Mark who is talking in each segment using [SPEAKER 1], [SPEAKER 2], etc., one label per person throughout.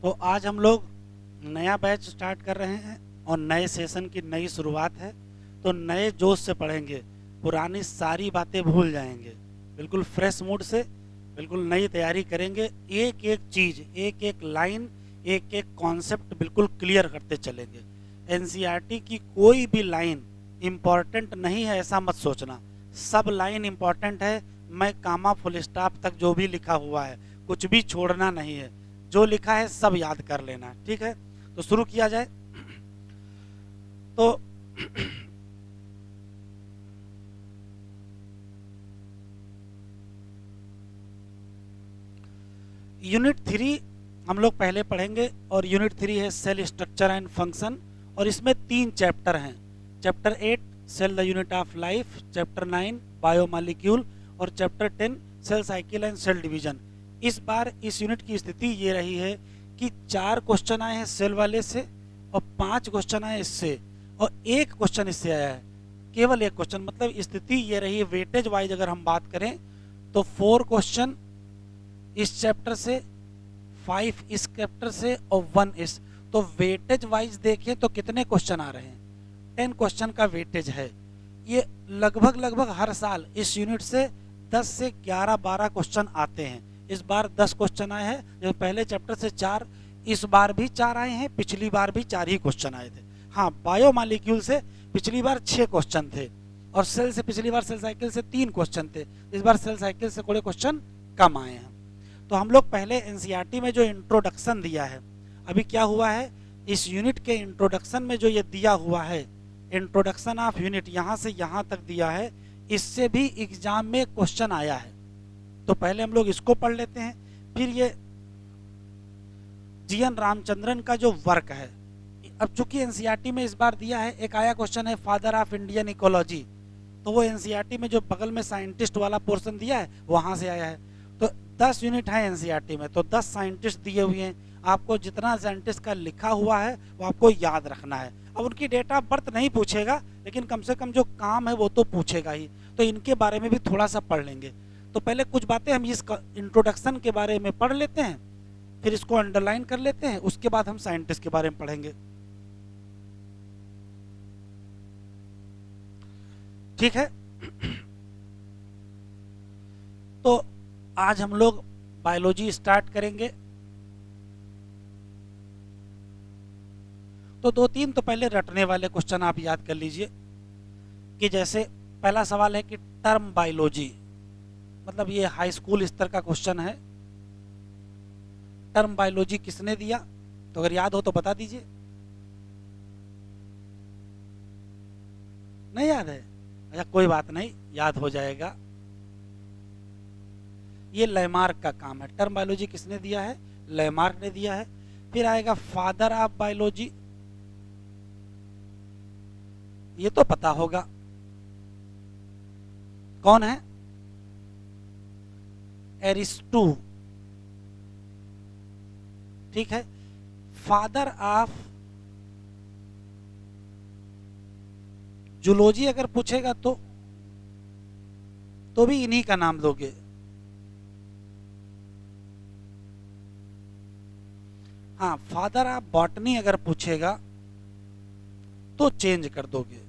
[SPEAKER 1] तो आज हम लोग नया बैच स्टार्ट कर रहे हैं और नए सेशन की नई शुरुआत है। तो नए जोश से पढ़ेंगे, पुरानी सारी बातें भूल जाएंगे, बिल्कुल फ्रेश मूड से, बिल्कुल नई तैयारी करेंगे। एक एक चीज़, एक एक लाइन, एक एक कॉन्सेप्ट बिल्कुल क्लियर करते चलेंगे। एनसीईआरटी की कोई भी लाइन इम्पॉर्टेंट नहीं है ऐसा मत सोचना, सब लाइन इम्पॉर्टेंट है। मैं कामा फुल स्टॉप तक जो भी लिखा हुआ है कुछ भी छोड़ना नहीं है, जो लिखा है सब याद कर लेना। ठीक है, तो शुरू किया जाए। तो यूनिट 3 हम लोग पहले पढ़ेंगे और यूनिट 3 है सेल स्ट्रक्चर एंड फंक्शन। और इसमें 3 चैप्टर हैं। Chapter 8 cell the unit of life, chapter 9 biomolecule और chapter 10 cell cycle and cell division. इस बार इस यूनिट की स्थिति ये रही है कि 4 क्वेश्चन आए हैं सेल वाले से और 5 क्वेश्चन आए इससे और 1 क्वेश्चन इससे आया है, केवल 1 क्वेश्चन। मतलब स्थिति ये रही है वेटेज वाइज अगर हम बात करें तो 4 क्वेश्चन इस चैप्टर से, 5 इस चैप्टर से और 1 इस। तो वेटेज वाइज देखें तो कितने क्वेश्चन आ रहे हैं, 10 क्वेश्चन का वेटेज है। ये लगभग लगभग हर साल इस यूनिट से 10 से 11-12 क्वेश्चन आते हैं। इस बार 10 क्वेश्चन आए हैं, जो पहले चैप्टर से 4, इस बार भी 4 आए हैं, पिछली बार भी 4 ही क्वेश्चन आए थे। हाँ, बायोमॉलिक्यूल से पिछली बार 6 क्वेश्चन थे और सेल से पिछली बार सेल साइकिल से 3 क्वेश्चन थे। इस बार सेल साइकिल से थोड़े क्वेश्चन कम आए हैं। तो हम लोग पहले एनसीईआरटी में जो इंट्रोडक्शन दिया है, अभी क्या हुआ है इस यूनिट के इंट्रोडक्शन में जो ये दिया हुआ है, इंट्रोडक्शन ऑफ यूनिट यहाँ से यहाँ तक दिया है, इससे भी एग्जाम में क्वेश्चन आया है। तो पहले हम लोग इसको पढ़ लेते हैं। फिर ये जीएन रामचंद्रन का जो वर्क है, अब चूंकि एनसीईआरटी में इस बार दिया है, एक आया क्वेश्चन है फादर ऑफ इंडियन इकोलॉजी, तो वो एनसीईआरटी में जो बगल में साइंटिस्ट वाला पोर्शन दिया है वहां से आया है। तो 10 यूनिट है एनसीईआरटी में, तो 10 साइंटिस्ट दिए हुए हैं। आपको जितना साइंटिस्ट का लिखा हुआ है वो आपको याद रखना है। अब उनकी डेट ऑफ बर्थ नहीं पूछेगा, लेकिन कम से कम जो काम है वो तो पूछेगा ही, तो इनके बारे में भी थोड़ा सा पढ़ लेंगे। तो पहले कुछ बातें हम इस इंट्रोडक्शन के बारे में पढ़ लेते हैं, फिर इसको अंडरलाइन कर लेते हैं, उसके बाद हम साइंटिस्ट के बारे में पढ़ेंगे। ठीक है। तो आज हम लोग बायोलॉजी स्टार्ट करेंगे। तो 2-3 तो पहले रटने वाले क्वेश्चन आप याद कर लीजिए, कि जैसे पहला सवाल है कि टर्म बायोलॉजी, मतलब ये हाई स्कूल स्तर का क्वेश्चन है। टर्म बायोलॉजी किसने दिया, तो अगर याद हो तो बता दीजिए। नहीं याद है? अच्छा, कोई बात नहीं, याद हो जाएगा। ये लैमार्क का काम है। टर्म बायोलॉजी किसने दिया है? लैमार्क ने दिया है। फिर आएगा फादर ऑफ बायोलॉजी, ये तो पता होगा कौन है, एरिस्टो। ठीक है। फादर ऑफ जूलॉजी अगर पूछेगा तो भी इन्हीं का नाम दोगे। हाँ, फादर ऑफ बॉटनी अगर पूछेगा तो चेंज कर दोगे।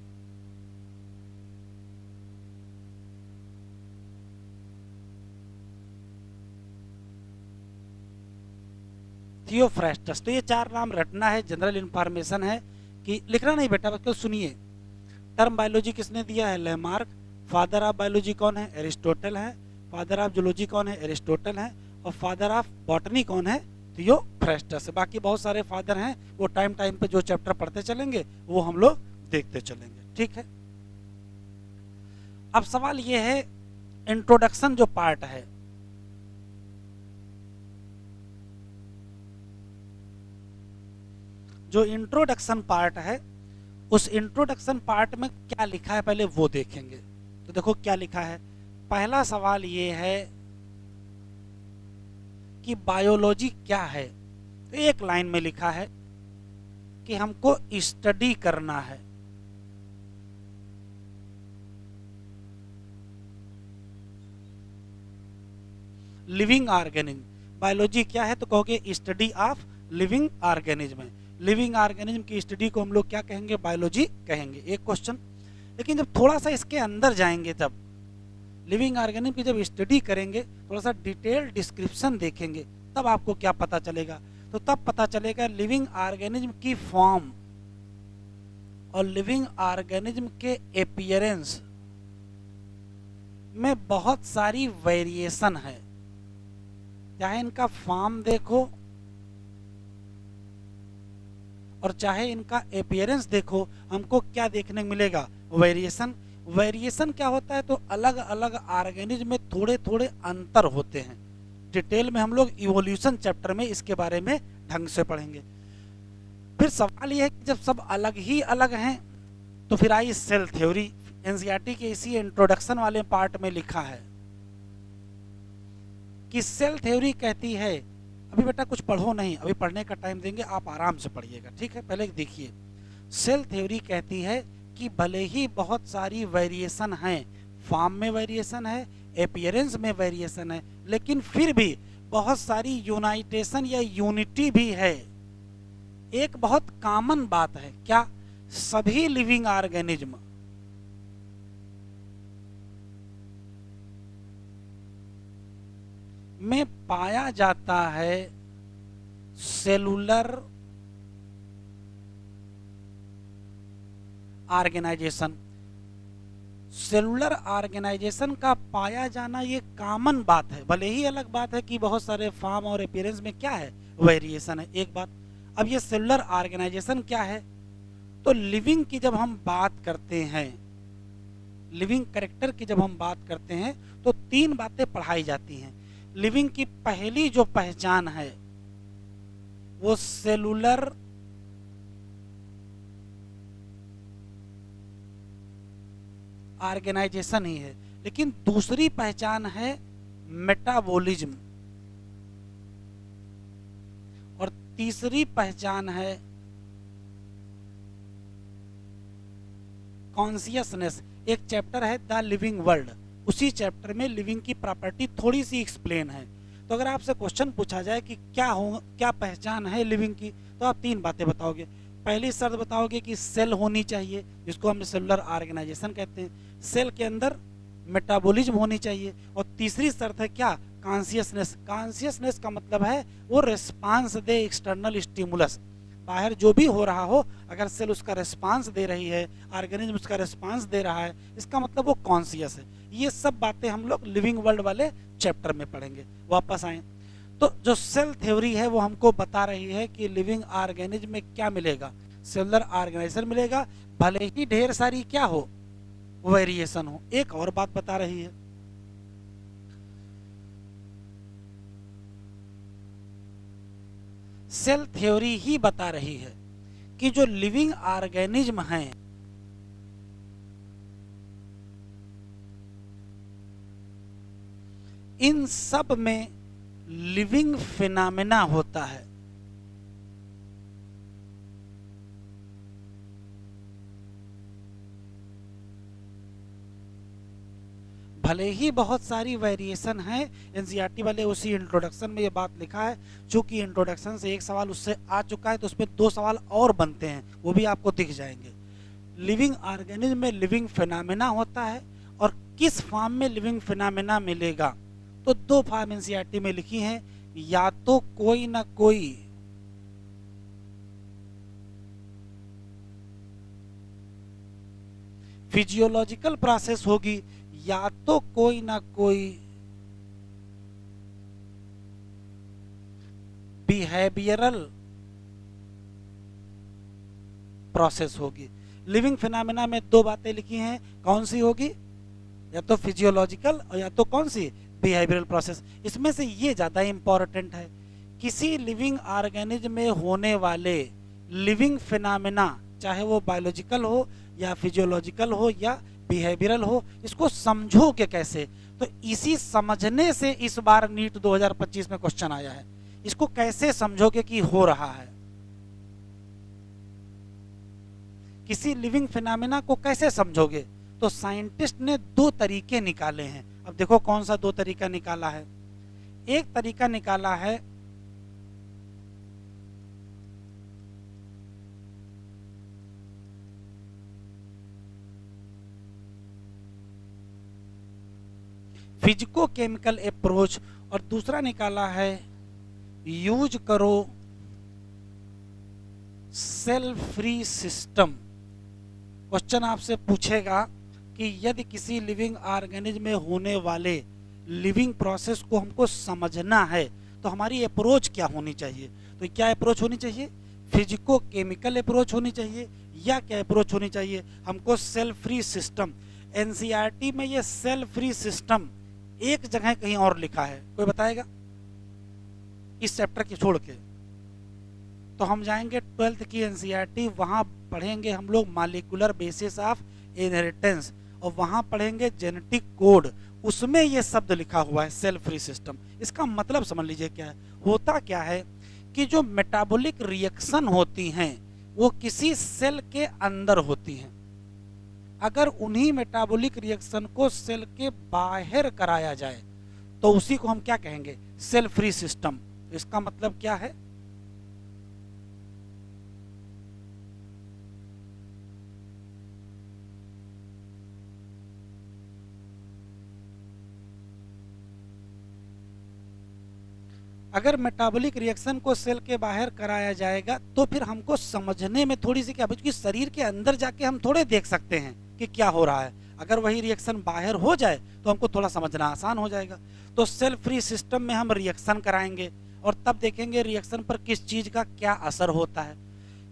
[SPEAKER 1] थियोफ्रास्टस। तो ये 4 नाम रटना है, जनरल इंफॉर्मेशन है, कि लिखना नहीं बेटा, बस सुनिए। टर्म बायोलॉजी किसने दिया है? लेमार्क। फादर ऑफ बायोलॉजी कौन है? एरिस्टोटल है। फादर ऑफ जूलॉजी कौन है? एरिस्टोटल है। और फादर ऑफ बॉटनी कौन है? थियोफ्रास्टस। बाकी बहुत सारे फादर हैं, वो टाइम टाइम पे जो चैप्टर पढ़ते चलेंगे वो हम लोग देखते चलेंगे। ठीक है। अब सवाल ये है, इंट्रोडक्शन जो पार्ट है, जो इंट्रोडक्शन पार्ट है, उस इंट्रोडक्शन पार्ट में क्या लिखा है पहले वो देखेंगे। तो देखो क्या लिखा है। पहला सवाल ये है कि बायोलॉजी क्या है। तो एक लाइन में लिखा है कि हमको स्टडी करना है। Living organism. बायोलॉजी क्या है तो कहोगे स्टडी ऑफ लिविंग ऑर्गेनिज्म है। लिविंग ऑर्गेनिज्म की स्टडी को हम लोग क्या कहेंगे? बायोलॉजी कहेंगे। एक क्वेश्चन। लेकिन जब थोड़ा सा इसके अंदर जाएंगे, तब लिविंग ऑर्गेनिज्म की जब स्टडी करेंगे, थोड़ा सा डिटेल डिस्क्रिप्शन देखेंगे, तब आपको क्या पता चलेगा? तो तब पता चलेगा लिविंग ऑर्गेनिज्म की फॉर्म और लिविंग ऑर्गेनिज्म के अपीयरेंस में बहुत सारी वेरिएशन है। चाहे इनका फॉर्म देखो और चाहे इनका अपीयरेंस देखो, हमको क्या देखने को मिलेगा? वेरिएशन। वेरिएशन क्या होता है? तो अलग अलग ऑर्गेनिज्म में थोड़े थोड़े अंतर होते हैं। डिटेल में हम लोग इवोल्यूशन चैप्टर में इसके बारे में ढंग से पढ़ेंगे। फिर सवाल यह है कि जब सब अलग ही अलग हैं, तो फिर आई सेल थ्योरी। एनसीईआरटी के इसी इंट्रोडक्शन वाले पार्ट में लिखा है कि सेल थ्योरी कहती है, अभी बेटा कुछ पढ़ो नहीं, अभी पढ़ने का टाइम देंगे, आप आराम से पढ़िएगा, ठीक है? पहले देखिए, सेल थ्योरी कहती है कि भले ही बहुत सारी वेरिएशन हैं, फॉर्म में वेरिएशन है, अपीयरेंस में वेरिएशन है, लेकिन फिर भी बहुत सारी यूनाइटेशन या यूनिटी भी है। एक बहुत कॉमन बात है, क्या? सभी लिविंग ऑर्गेनिज्म में पाया जाता है सेलुलर ऑर्गेनाइजेशन। सेलुलर ऑर्गेनाइजेशन का पाया जाना ये कॉमन बात है, भले ही अलग बात है कि बहुत सारे फॉर्म और अपीयरेंस में क्या है? वेरिएशन है, एक बात। अब ये सेलुलर ऑर्गेनाइजेशन क्या है? तो लिविंग की जब हम बात करते हैं, लिविंग कैरेक्टर की जब हम बात करते हैं, तो तीन बातें पढ़ाई जाती हैं। लिविंग की पहली जो पहचान है वो सेलुलर ऑर्गेनाइजेशन ही है, लेकिन दूसरी पहचान है मेटाबॉलिज्म, और तीसरी पहचान है कॉन्शियसनेस। एक चैप्टर है द लिविंग वर्ल्ड, उसी चैप्टर में लिविंग की प्रॉपर्टी थोड़ी सी एक्सप्लेन है। तो अगर आपसे क्वेश्चन पूछा जाए कि क्या पहचान है लिविंग की, तो आप तीन बातें बताओगे। पहली शर्त बताओगे कि सेल होनी चाहिए, जिसको हम सेलुलर ऑर्गेनाइजेशन कहते हैं। सेल के अंदर मेटाबॉलिज्म होनी चाहिए। और तीसरी शर्त है क्या? कॉन्शियसनेस। कॉन्शियसनेस का मतलब है वो रिस्पांस दे एक्सटर्नल स्टिमुलस, बाहर जो भी हो रहा हो, अगर सेल उसका रिस्पांस दे रही है, ऑर्गेनिज्म उसका रिस्पांस दे रहा है, इसका मतलब वो कॉन्शियस है। ये सब बातें हम लोग लिविंग वर्ल्ड वाले चैप्टर में पढ़ेंगे। वापस आए तो जो सेल थ्योरी है वो हमको बता रही है कि लिविंग ऑर्गेनिज्म में क्या मिलेगा? सेलुलर ऑर्गेनाइजेशन मिलेगा, भले ही ढेर सारी क्या हो? वेरिएशन हो। एक और बात बता रही है, सेल थ्योरी ही बता रही है कि जो लिविंग ऑर्गेनिज्म हैं, इन सब में लिविंग फिनोमेना होता है। भले ही बहुत सारी वेरिएशन है, एनसीईआरटी वाले उसी इंट्रोडक्शन में ये बात लिखा है। चूंकि इंट्रोडक्शन से एक सवाल उससे आ चुका है, तो उसमें दो सवाल और बनते हैं, वो भी आपको दिख जाएंगे। लिविंग ऑर्गेनिज्म में लिविंग फिनोमेना होता है, और किस फॉर्म में लिविंग फिनोमेना मिलेगा? तो दो फॉर्म एनसीईआरटी में लिखी हैं, या तो कोई ना कोई फिजियोलॉजिकल प्रोसेस होगी, या तो कोई ना कोई बिहेवियरल प्रोसेस होगी। लिविंग फिनोमेना में दो बातें लिखी हैं, कौन सी होगी? या तो फिजियोलॉजिकल और या तो कौन सी? Behavioural process. इसमें से ये ज्यादा इंपॉर्टेंट है। किसी लिविंग ऑर्गेनिज्म में होने वाले लिविंग फिनोमेना, चाहे वो बायोलॉजिकल हो या फिजियोलॉजिकल हो या बिहेवियरल हो, इसको समझोगे कैसे? तो इसी समझने से इस बार नीट 2025 में क्वेश्चन आया है। इसको कैसे समझोगे कि हो रहा है? किसी लिविंग फिनोमेना को कैसे समझोगे? तो साइंटिस्ट ने दो तरीके निकाले हैं। अब देखो कौन सा दो तरीका निकाला है। एक तरीका निकाला है फिजिको केमिकल अप्रोच, और दूसरा निकाला है यूज करो सेल फ्री सिस्टम। क्वेश्चन आपसे पूछेगा कि यदि किसी लिविंग ऑर्गेनिज्म में होने वाले लिविंग प्रोसेस को हमको समझना है तो हमारी अप्रोच क्या होनी चाहिए। तो क्या अप्रोच होनी चाहिए, फिजिको केमिकल अप्रोच होनी चाहिए, या क्या अप्रोच होनी चाहिए हमको, सेल फ्री सिस्टम। एनसीईआरटी में ये सेल फ्री सिस्टम एक जगह कहीं और लिखा है, कोई बताएगा इस चैप्टर की छोड़ के। तो हम जाएंगे 12th की एनसीईआरटी, वहां पढ़ेंगे हम लोग मॉलिक्यूलर बेसिस ऑफ इनहेरिटेंस, और वहां पढ़ेंगे जेनेटिक कोड, उसमें ये शब्द लिखा हुआ है सेल फ्री सिस्टम। इसका मतलब समझ लीजिए क्या है, होता क्या है कि जो मेटाबॉलिक रिएक्शन होती हैं वो किसी सेल के अंदर होती हैं। अगर उन्हीं मेटाबॉलिक रिएक्शन को सेल के बाहर कराया जाए तो उसी को हम क्या कहेंगे, सेल फ्री सिस्टम। इसका मतलब क्या है, अगर मेटाबॉलिक रिएक्शन को सेल के बाहर कराया जाएगा तो फिर हमको समझने में थोड़ी सी क्या, क्योंकि शरीर के अंदर जाके हम थोड़े देख सकते हैं कि क्या हो रहा है। अगर वही रिएक्शन बाहर हो जाए तो हमको थोड़ा समझना आसान हो जाएगा। तो सेल फ्री सिस्टम में हम रिएक्शन कराएंगे और तब देखेंगे रिएक्शन पर किस चीज का क्या असर होता है।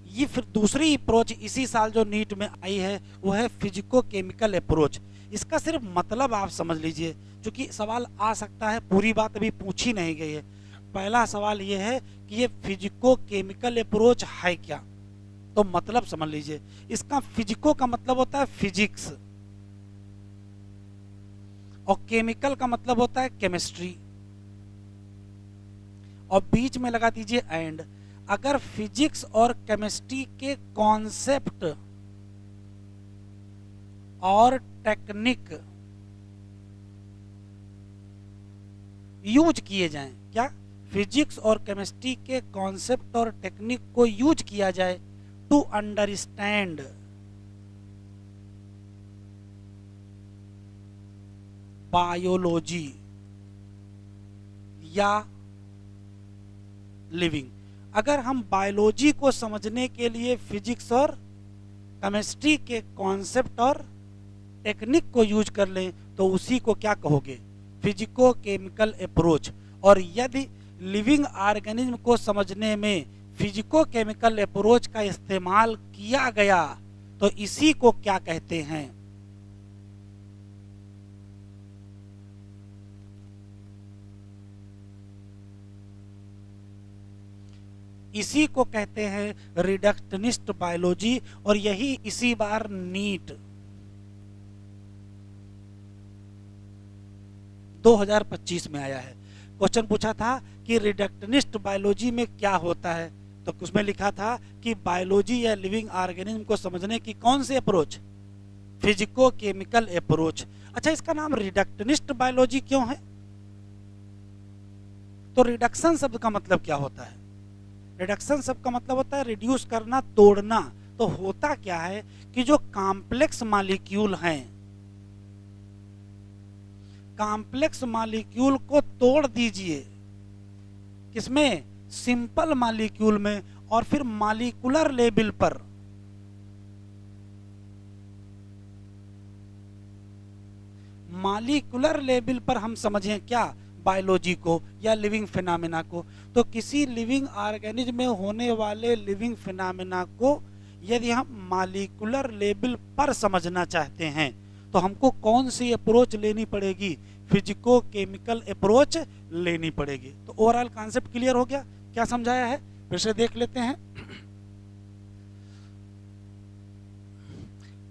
[SPEAKER 1] ये फिर दूसरी अप्रोच इसी साल जो नीट में आई है वो है फिजिको केमिकल अप्रोच। इसका सिर्फ मतलब आप समझ लीजिए, क्योंकि सवाल आ सकता है, पूरी बात अभी पूछी नहीं गई है। पहला सवाल ये है कि ये फिजिको केमिकल अप्रोच है क्या, तो मतलब समझ लीजिए। इसका फिजिको का मतलब होता है फिजिक्स, और केमिकल का मतलब होता है केमिस्ट्री, और बीच में लगा दीजिए एंड। अगर फिजिक्स और केमिस्ट्री के कॉन्सेप्ट और टेक्निक यूज किए जाएं, क्या फिजिक्स और केमिस्ट्री के कॉन्सेप्ट और टेक्निक को यूज किया जाए टू अंडरस्टैंड बायोलॉजी या लिविंग। अगर हम बायोलॉजी को समझने के लिए फिजिक्स और केमिस्ट्री के कॉन्सेप्ट और टेक्निक को यूज कर लें तो उसी को क्या कहोगे, फिजिको केमिकल अप्रोच। और यदि लिविंग ऑर्गेनिज्म को समझने में फिजिको केमिकल अप्रोच का इस्तेमाल किया गया तो इसी को क्या कहते हैं, इसी को कहते हैं रिडक्शनिस्ट बायोलॉजी। और यही इसी बार नीट 2025 में आया है। क्वेश्चन पूछा था कि रिडक्शनिस्ट बायोलॉजी में क्या होता है, तो उसमें लिखा था कि बायोलॉजी या लिविंग ऑर्गेनिज्म को समझने की कौन सी अप्रोच, फिजिको केमिकल अप्रोच। अच्छा, इसका नाम रिडक्शनिस्ट बायोलॉजी क्यों है, तो रिडक्शन शब्द का मतलब क्या होता है, रिडक्शन शब्द का मतलब होता है रिड्यूस करना, तोड़ना। तो होता क्या है कि जो कॉम्प्लेक्स मॉलिक्यूल हैं, कॉम्प्लेक्स मॉलिक्यूल को तोड़ दीजिए, किसमें, सिंपल मॉलिक्यूल में, और फिर मॉलिक्यूलर लेवल पर हम समझें क्या, बायोलॉजी को या लिविंग फिनोमेना को। तो किसी लिविंग ऑर्गेनिज्म में होने वाले लिविंग फिनोमेना को यदि हम मॉलिक्यूलर लेवल पर समझना चाहते हैं तो हमको कौन सी अप्रोच लेनी पड़ेगी, फिजिको केमिकल अप्रोच लेनी पड़ेगी। तो ओवरऑल कॉन्सेप्ट क्लियर हो गया, क्या समझाया है, फिर से देख लेते हैं।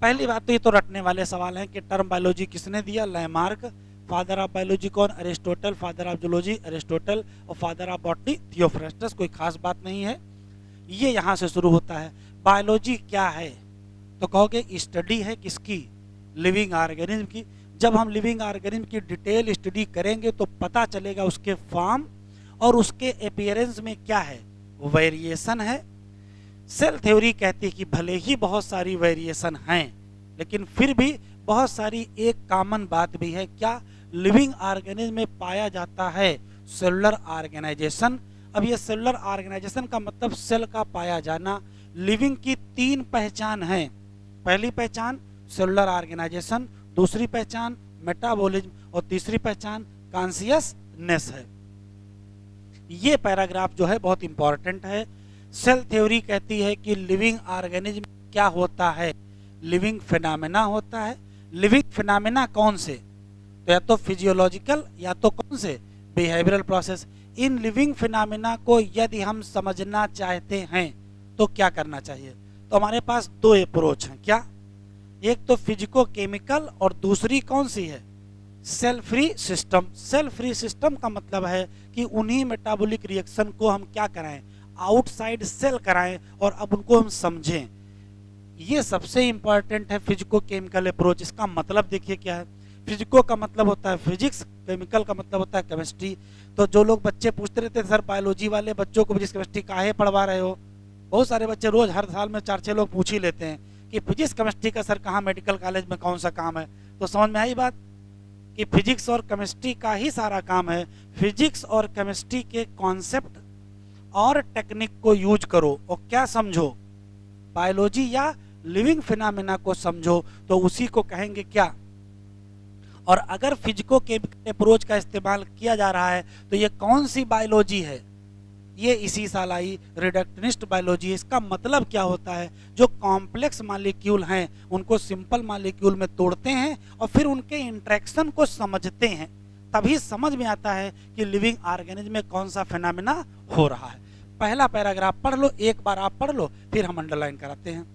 [SPEAKER 1] पहली बात तो ये तो रटने वाले सवाल हैं कि टर्म बायोलॉजी किसने दिया, लैमार्क। फादर ऑफ बायोलॉजी कौन, Aristotle. Father of zoology Aristotle, और फादर ऑफ बॉटनी थियोफ्रास्टस। कोई खास बात नहीं है, ये यहां से शुरू होता है। बायोलॉजी क्या है, तो कहोगे स्टडी है किसकी, लिविंग ऑर्गेनिज्म की। जब हम लिविंग ऑर्गेनिज्म की डिटेल स्टडी करेंगे तो पता चलेगा उसके फॉर्म और उसके अपीयरेंस में क्या है, वेरिएशन है। सेल थ्योरी कहती है कि भले ही बहुत सारी वेरिएशन हैं लेकिन फिर भी बहुत सारी एक कॉमन बात भी है, क्या, लिविंग ऑर्गेनिज्म में पाया जाता है सेलुलर ऑर्गेनाइजेशन। अब ये सेलुलर ऑर्गेनाइजेशन का मतलब सेल का पाया जाना। लिविंग की 3 पहचान है। पहली पहचान सेलुलर ऑर्गेनाइजेशन, दूसरी पहचान मेटाबॉलिज्म और तीसरी पहचान कॉन्शियसनेस है। ये पैराग्राफ जो है बहुत इंपॉर्टेंट है। सेल थ्योरी कहती है कि लिविंग ऑर्गेनिज्म क्या होता है, लिविंग फिनोमेना होता है। लिविंग फिनोमेना कौन से, तो या तो फिजियोलॉजिकल या तो कौन से behavioural process. In living phenomena को यदि हम समझना चाहते हैं तो क्या करना चाहिए, तो हमारे पास 2 अप्रोच हैं। क्या, एक तो फिजिको केमिकल और दूसरी कौन सी है, cell free system. Cell free system का मतलब है कि उन्हीं मेटाबॉलिक रिएक्शन को हम क्या कराएं, आउटसाइड सेल कराएं और अब उनको हम समझें। ये सबसे इंपॉर्टेंट है फिजिको केमिकल अप्रोच। इसका मतलब देखिए क्या है, फिजिको का मतलब होता है फिजिक्स, केमिकल का मतलब होता है केमिस्ट्री। तो जो लोग बच्चे पूछते रहते हैं सर बायोलॉजी वाले बच्चों को फिजिक्स केमिस्ट्री काहे पढ़वा रहे हो, बहुत सारे बच्चे रोज हर साल में 4-6 लोग पूछ ही लेते हैं कि फिजिक्स केमिस्ट्री का सर कहाँ मेडिकल कॉलेज में कौन सा काम है। तो समझ में आई बात कि फिजिक्स और केमिस्ट्री का ही सारा काम है। फिजिक्स और केमिस्ट्री के कॉन्सेप्ट और टेक्निक को यूज करो और क्या समझो, बायोलॉजी या लिविंग फिनोमेना को समझो, तो उसी को कहेंगे क्या। और अगर फिजिको केमिकल अप्रोच का इस्तेमाल किया जा रहा है तो ये कौन सी बायोलॉजी है, ये इसी साल आई रिडक्शनिस्ट बायोलॉजी। इसका मतलब क्या होता है, जो कॉम्प्लेक्स मॉलिक्यूल हैं उनको सिंपल मॉलिक्यूल में तोड़ते हैं और फिर उनके इंटरेक्शन को समझते हैं, तभी समझ में आता है कि लिविंग ऑर्गेनिज्म में कौन सा फिनोमेना हो रहा है। पहला पैराग्राफ पढ़ लो, एक बार आप पढ़ लो फिर हम अंडरलाइन कराते हैं।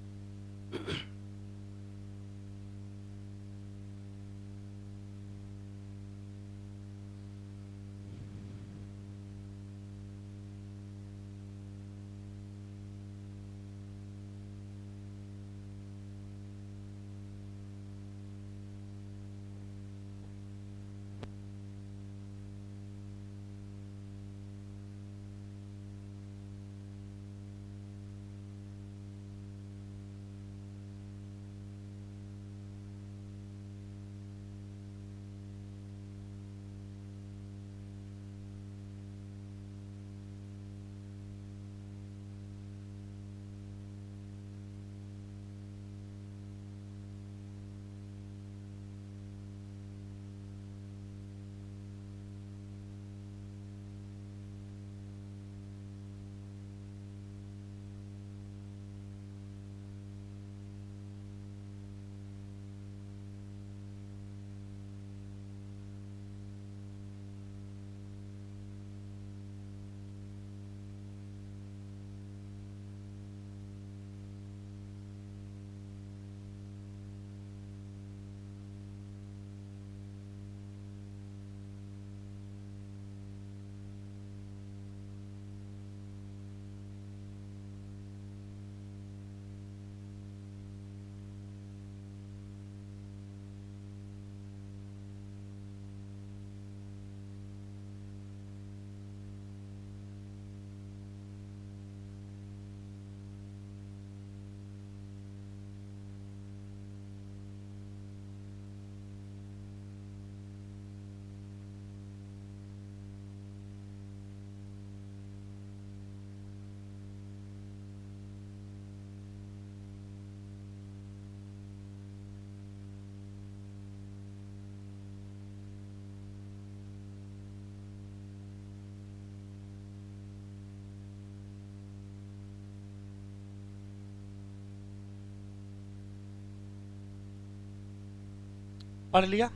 [SPEAKER 1] पढ़ लिया,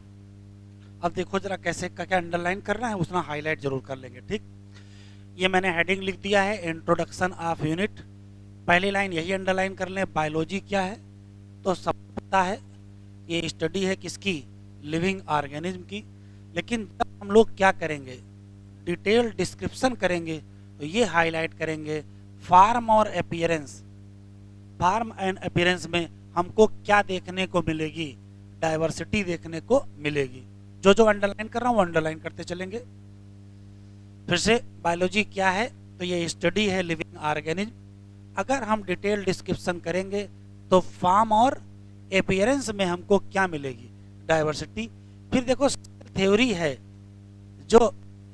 [SPEAKER 1] अब देखो जरा कैसे क्या क्या अंडरलाइन करना है, उतना हाईलाइट जरूर कर लेंगे। ठीक, ये मैंने हेडिंग लिख दिया है इंट्रोडक्शन ऑफ यूनिट। पहली लाइन यही अंडरलाइन कर लें, बायोलॉजी क्या है, तो सब पता है ये स्टडी है किसकी, लिविंग ऑर्गेनिज्म की। लेकिन जब हम लोग क्या करेंगे, डिटेल डिस्क्रिप्शन करेंगे तो ये हाईलाइट करेंगे फार्म और अपीयरेंस। फार्म एंड अपीयरेंस में हमको क्या देखने को मिलेगी, डाइवर्सिटी देखने को मिलेगी। जो जो अंडरलाइन कर रहा हूँ वो अंडरलाइन करते चलेंगे। फिर से बायोलॉजी क्या है, तो ये स्टडी है लिविंग ऑर्गेनिज्म। अगर हम डिटेल डिस्क्रिप्शन करेंगे तो फॉर्म और अपीयरेंस में हमको क्या मिलेगी, डाइवर्सिटी। फिर देखो सेल थ्योरी है जो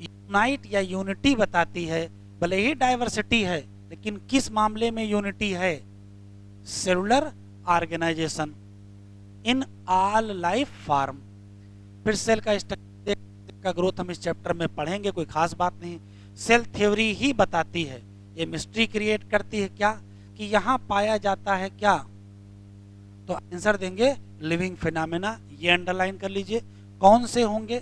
[SPEAKER 1] यूनाइट या यूनिटी बताती है, भले ही डाइवर्सिटी है लेकिन किस मामले में यूनिटी है? Cellular organisation in all life form. फिर सेल का स्ट्रक्चर का ग्रोथ हम इस चैप्टर में पढ़ेंगे, कोई खास बात नहीं। सेल थ्योरी ही बताती है, ये मिस्ट्री क्रिएट करती है क्या कि यहाँ पाया जाता है क्या? तो आंसर देंगे लिविंग फिनोमेना, ये अंडरलाइन कर लीजिए। कौन से होंगे?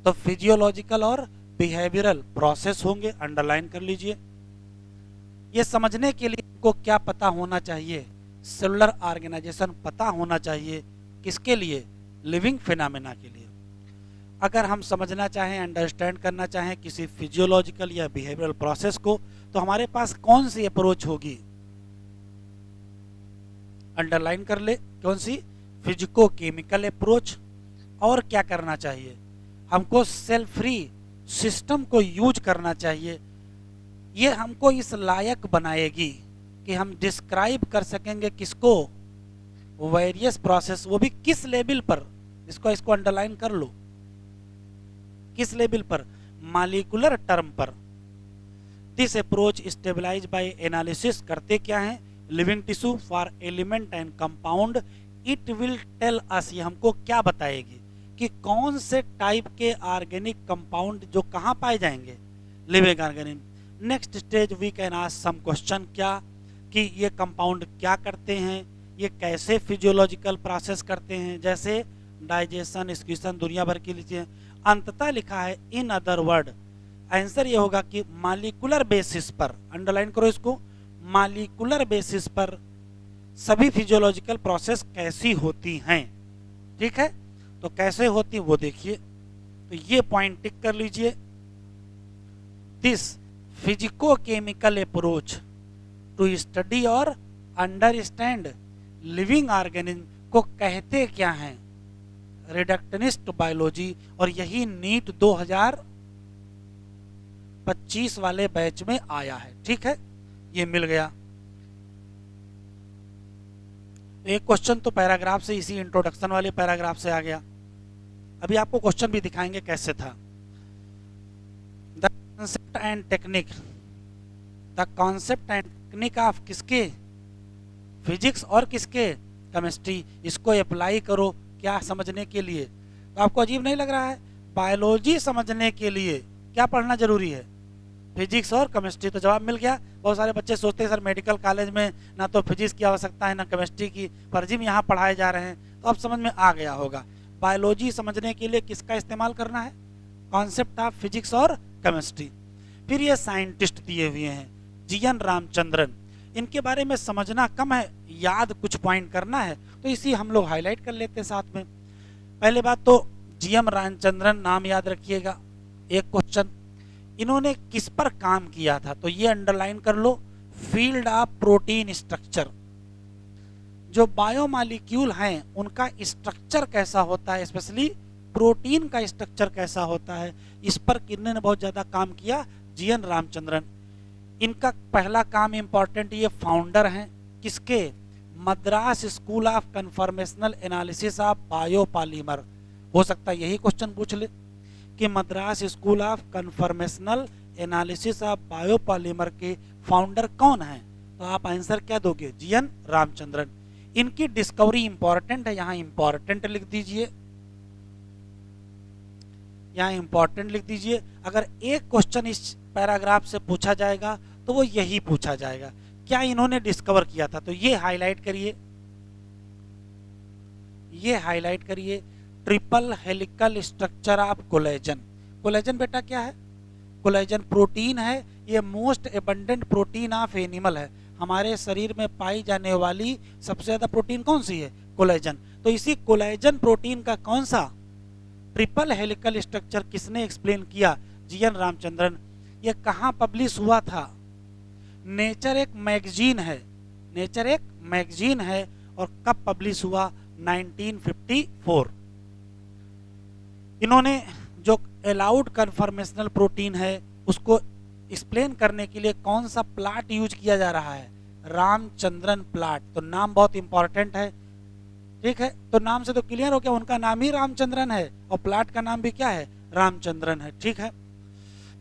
[SPEAKER 1] तो फिजियोलॉजिकल और बिहेवियरल प्रोसेस होंगे, अंडरलाइन कर लीजिए। ये समझने के लिए आपको क्या पता होना चाहिए? सेलुलर ऑर्गेनाइजेशन पता होना चाहिए। किसके लिए? लिविंग फिनोमेना के लिए। अगर हम समझना चाहें, अंडरस्टैंड करना चाहें किसी फिजियोलॉजिकल या बिहेवियरल प्रोसेस को, तो हमारे पास कौन सी अप्रोच होगी? अंडरलाइन कर ले, कौन सी? Physico chemical approach. और क्या करना चाहिए? हमको सेल फ्री सिस्टम को यूज करना चाहिए। ये हमको इस लायक बनाएगी कि हम डिस्क्राइब कर सकेंगे किसको? वेरियस प्रोसेस, वो भी किस लेवल पर? इसको अंडरलाइन कर लो, किस लेवल पर? मॉलिक्यूलर टर्म पर। This approach stabilise by analysis करते क्या है? Living tissue for element and compound. It will tell us, ये हमको क्या बताएगी कि कौन से टाइप के ऑर्गेनिक कंपाउंड जो कहाँ पाए जाएंगे? Living organism. Next stage we can ask some question, क्या कि ये कंपाउंड क्या करते हैं, ये कैसे फिजियोलॉजिकल प्रोसेस करते हैं, जैसे डाइजेशन, एक्सक्रीशन, दुनिया भर की चीजें। अंततः लिखा है इन अदर वर्ड, आंसर ये होगा कि मॉलिक्यूलर बेसिस पर, अंडरलाइन करो इसको, मॉलिक्यूलर बेसिस पर सभी फिजियोलॉजिकल प्रोसेस कैसी होती हैं। ठीक है, तो कैसे होती वो देखिए, तो ये पॉइंट टिक कर लीजिए। This physico chemical approach to study और अंडरस्टैंड लिविंग ऑर्गेनिज्म को कहते क्या हैं? Reductionist biology. और यही नीट 2025 वाले बैच में आया है। ठीक है, ये मिल गया। एक क्वेश्चन तो पैराग्राफ से, इसी इंट्रोडक्शन वाले पैराग्राफ से आ गया। अभी आपको क्वेश्चन भी दिखाएंगे कैसे था। The concept and technique, the concept and technique of किसके? फिजिक्स और किसके? केमिस्ट्री। इसको अप्लाई करो क्या समझने के लिए? तो आपको अजीब नहीं लग रहा है? बायोलॉजी समझने के लिए क्या पढ़ना जरूरी है? फिजिक्स और केमिस्ट्री। तो जवाब मिल गया। बहुत सारे बच्चे सोचते हैं सर मेडिकल कॉलेज में ना तो फिजिक्स की आवश्यकता है ना केमिस्ट्री की, पर जिम यहाँ पढ़ाए जा रहे हैं। तो अब समझ में आ गया होगा, बायोलॉजी समझने के लिए किसका इस्तेमाल करना है? कॉन्सेप्ट ऑफ फिजिक्स और केमिस्ट्री। फिर ये साइंटिस्ट दिए हुए हैं, जीएन रामचंद्रन। इनके बारे में समझना कम है, याद कुछ पॉइंट करना है, तो इसी हम लोग हाईलाइट कर लेते हैं साथ में। पहले बात तो जीएम रामचंद्रन नाम याद रखिएगा। एक क्वेश्चन, इन्होंने किस पर काम किया था? तो ये अंडरलाइन कर लो, फील्ड ऑफ प्रोटीन स्ट्रक्चर। जो बायोमॉलिक्यूल हैं उनका स्ट्रक्चर कैसा होता है, स्पेशली प्रोटीन का स्ट्रक्चर कैसा होता है, इस पर किन्ने बहुत ज्यादा काम किया? जीएन रामचंद्रन। इनका पहला काम इंपॉर्टेंट, ये फाउंडर हैं किसके? Madras school of conformational analysis of biopolymer. हो सकता है यही क्वेश्चन पूछ ले कि Madras school of conformational analysis of biopolymer के फाउंडर कौन हैं? तो आप आंसर क्या दोगे? जीएन रामचंद्रन। इनकी डिस्कवरी इंपॉर्टेंट है, यहाँ इंपॉर्टेंट लिख दीजिए, यहाँ इंपॉर्टेंट लिख दीजिए। अगर एक क्वेश्चन इस पैराग्राफ से पूछा जाएगा तो वो यही पूछा जाएगा, क्या इन्होंने डिस्कवर किया था? तो ये हाईलाइट करिए, ये हाईलाइट करिए, triple helical structure of collagen. Collagen बेटा क्या है? कोलेजन प्रोटीन है, ये most abundant protein of animal है। हमारे शरीर में पाई जाने वाली सबसे ज्यादा प्रोटीन कौन सी है? कोलेजन। तो इसी कोलेजन प्रोटीन का कौन सा ट्रिपल हेलिकल स्ट्रक्चर किसने एक्सप्लेन किया? जीएन रामचंद्रन। ये कहाँ पब्लिश हुआ था? नेचर एक मैगजीन है, नेचर एक मैगजीन है। और कब पब्लिश हुआ? 1954। इन्होंने जो अलाउड कन्फॉर्मेशनल प्रोटीन है उसको एक्सप्लेन करने के लिए कौन सा प्लाट यूज किया जा रहा है? रामचंद्रन प्लाट। तो नाम बहुत इंपॉर्टेंट है, ठीक है, तो नाम से तो क्लियर हो गया, उनका नाम ही रामचंद्रन है और प्लाट का नाम भी क्या है, रामचंद्रन है। ठीक है,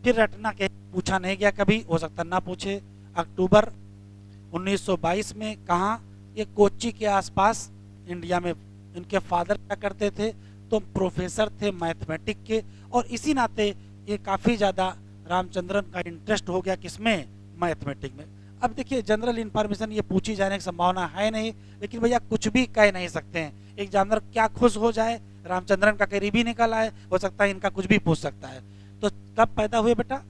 [SPEAKER 1] फिर रटना के पूछा नहीं गया कभी, हो सकता ना पूछे। अक्टूबर 1922 में कहा, ये कोच्चि के आसपास इंडिया में। इनके फादर क्या करते थे, तो प्रोफेसर थे मैथमेटिक के, और इसी नाते ये काफ़ी ज़्यादा रामचंद्रन का इंटरेस्ट हो गया किसमें, मैथमेटिक में। अब देखिए जनरल इन्फॉर्मेशन ये पूछी जाने की संभावना है नहीं, लेकिन भैया कुछ भी कह नहीं सकते हैं, एग्जामिनर क्या खुश हो जाए, रामचंद्रन का करीबी निकल आए, हो सकता है इनका कुछ भी पूछ सकता है। तो कब पैदा हुए बेटा,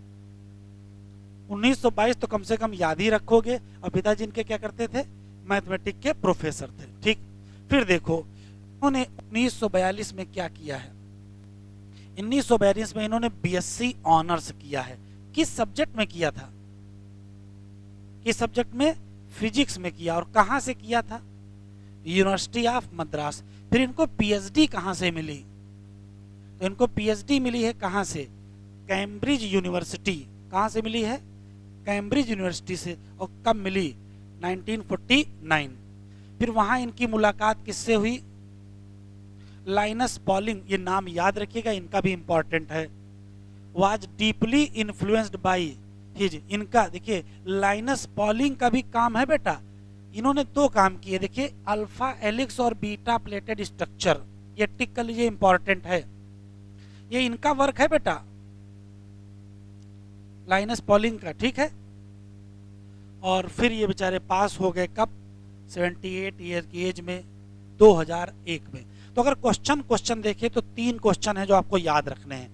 [SPEAKER 1] 1922, तो कम से कम याद ही रखोगे। और पिताजी इनके क्या करते थे, मैथमेटिक के प्रोफेसर थे। ठीक, फिर देखो उन्होंने 1942 में क्या किया है, 1942 में इन्होंने बीएससी ऑनर्स किया है। किस सब्जेक्ट में किया था, किस सब्जेक्ट में, फिजिक्स में किया। और कहां से किया था, यूनिवर्सिटी ऑफ मद्रास। फिर इनको पीएचडी कहां से मिली, तो इनको पीएचडी मिली है कहां से, कैम्ब्रिज यूनिवर्सिटी। कहां से मिली है, कैम्ब्रिज यूनिवर्सिटी से। और कब मिली, 1949। फिर वहां इनकी मुलाकात किससे हुई, लाइनस पॉलिंग, ये नाम याद रखिएगा, इनका भी इंपॉर्टेंट है। Was deeply influenced by his, इनका देखिए लाइनस पॉलिंग का भी काम है बेटा, इन्होंने दो काम किए। देखिए अल्फा एलिक्स और बीटा प्लेटेड स्ट्रक्चर, ये टिक कर लीजिए, इंपॉर्टेंट है, ये इनका वर्क है बेटा, लाइनस पॉलिंग का। ठीक है, और फिर ये बेचारे पास हो गए कब, 78 ईयर की एज में, 2001 में। तो अगर क्वेश्चन देखें तो 3 क्वेश्चन है जो आपको याद रखने हैं।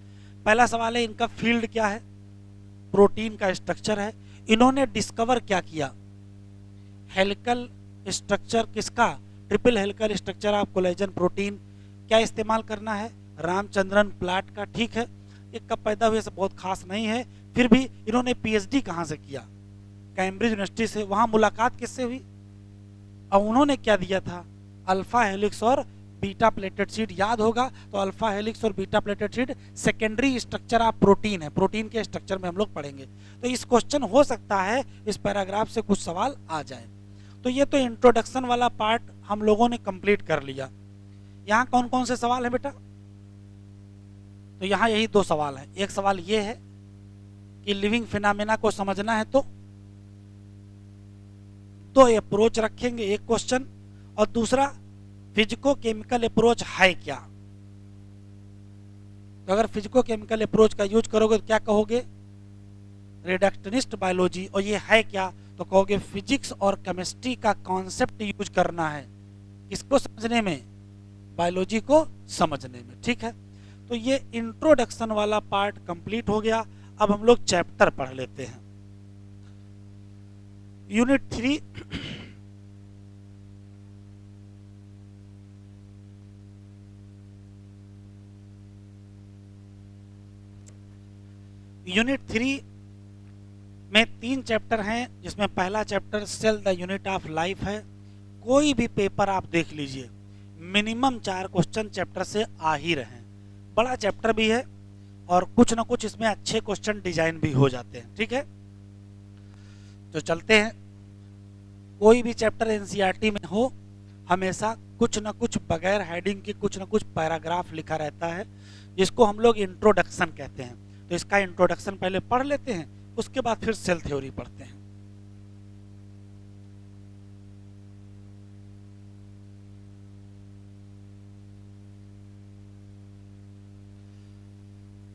[SPEAKER 1] पहला सवाल है, इनका फील्ड क्या है, प्रोटीन का स्ट्रक्चर है। इन्होंने डिस्कवर क्या किया, हेलिकल स्ट्रक्चर किसका, triple helical structure of collagen protein. क्या इस्तेमाल करना है, रामचंद्रन प्लाट का। ठीक है, ये कब पैदा हुए सब बहुत खास नहीं है, फिर भी इन्होंने पीएचडी कहां से किया, कैम्ब्रिज यूनिवर्सिटी से। वहां मुलाकात किससे हुई, और उन्होंने क्या दिया था, अल्फा हेलिक्स और बीटा प्लेटेड शीट। याद होगा तो अल्फा हेलिक्स और beta pleated sheet secondary structure of protein है, प्रोटीन के स्ट्रक्चर में हम लोग पढ़ेंगे। तो इस क्वेश्चन हो सकता है इस पैराग्राफ से कुछ सवाल आ जाए। तो ये तो इंट्रोडक्शन वाला पार्ट हम लोगों ने कंप्लीट कर लिया। यहाँ कौन कौन से सवाल है बेटा, तो यहाँ यही 2 सवाल है। एक सवाल ये है कि लिविंग फिनोमेना को समझना है तो 2 अप्रोच रखेंगे, एक क्वेश्चन, और दूसरा फिजिको केमिकल अप्रोच है क्या। तो अगर फिजिको केमिकल अप्रोच का यूज करोगे तो क्या कहोगे, रिडक्शनिस्ट बायोलॉजी। और ये है क्या, तो कहोगे फिजिक्स और केमिस्ट्री का कॉन्सेप्ट यूज करना है, किसको समझने में, बायोलॉजी को समझने में। ठीक है, तो ये इंट्रोडक्शन वाला पार्ट कंप्लीट हो गया। अब हम लोग चैप्टर पढ़ लेते हैं। यूनिट 3 यूनिट 3 में 3 चैप्टर हैं, जिसमें पहला chapter cell the unit of life है। कोई भी पेपर आप देख लीजिए, मिनिमम 4 क्वेश्चन चैप्टर से आ ही रहे हैं। बड़ा चैप्टर भी है और कुछ ना कुछ इसमें अच्छे क्वेश्चन डिजाइन भी हो जाते हैं। ठीक है, तो चलते हैं। कोई भी चैप्टर एनसीईआरटी में हो, हमेशा कुछ ना कुछ बगैर हेडिंग के कुछ ना कुछ पैराग्राफ लिखा रहता है, जिसको हम लोग इंट्रोडक्शन कहते हैं। तो इसका इंट्रोडक्शन पहले पढ़ लेते हैं, उसके बाद फिर सेल थ्योरी पढ़ते हैं।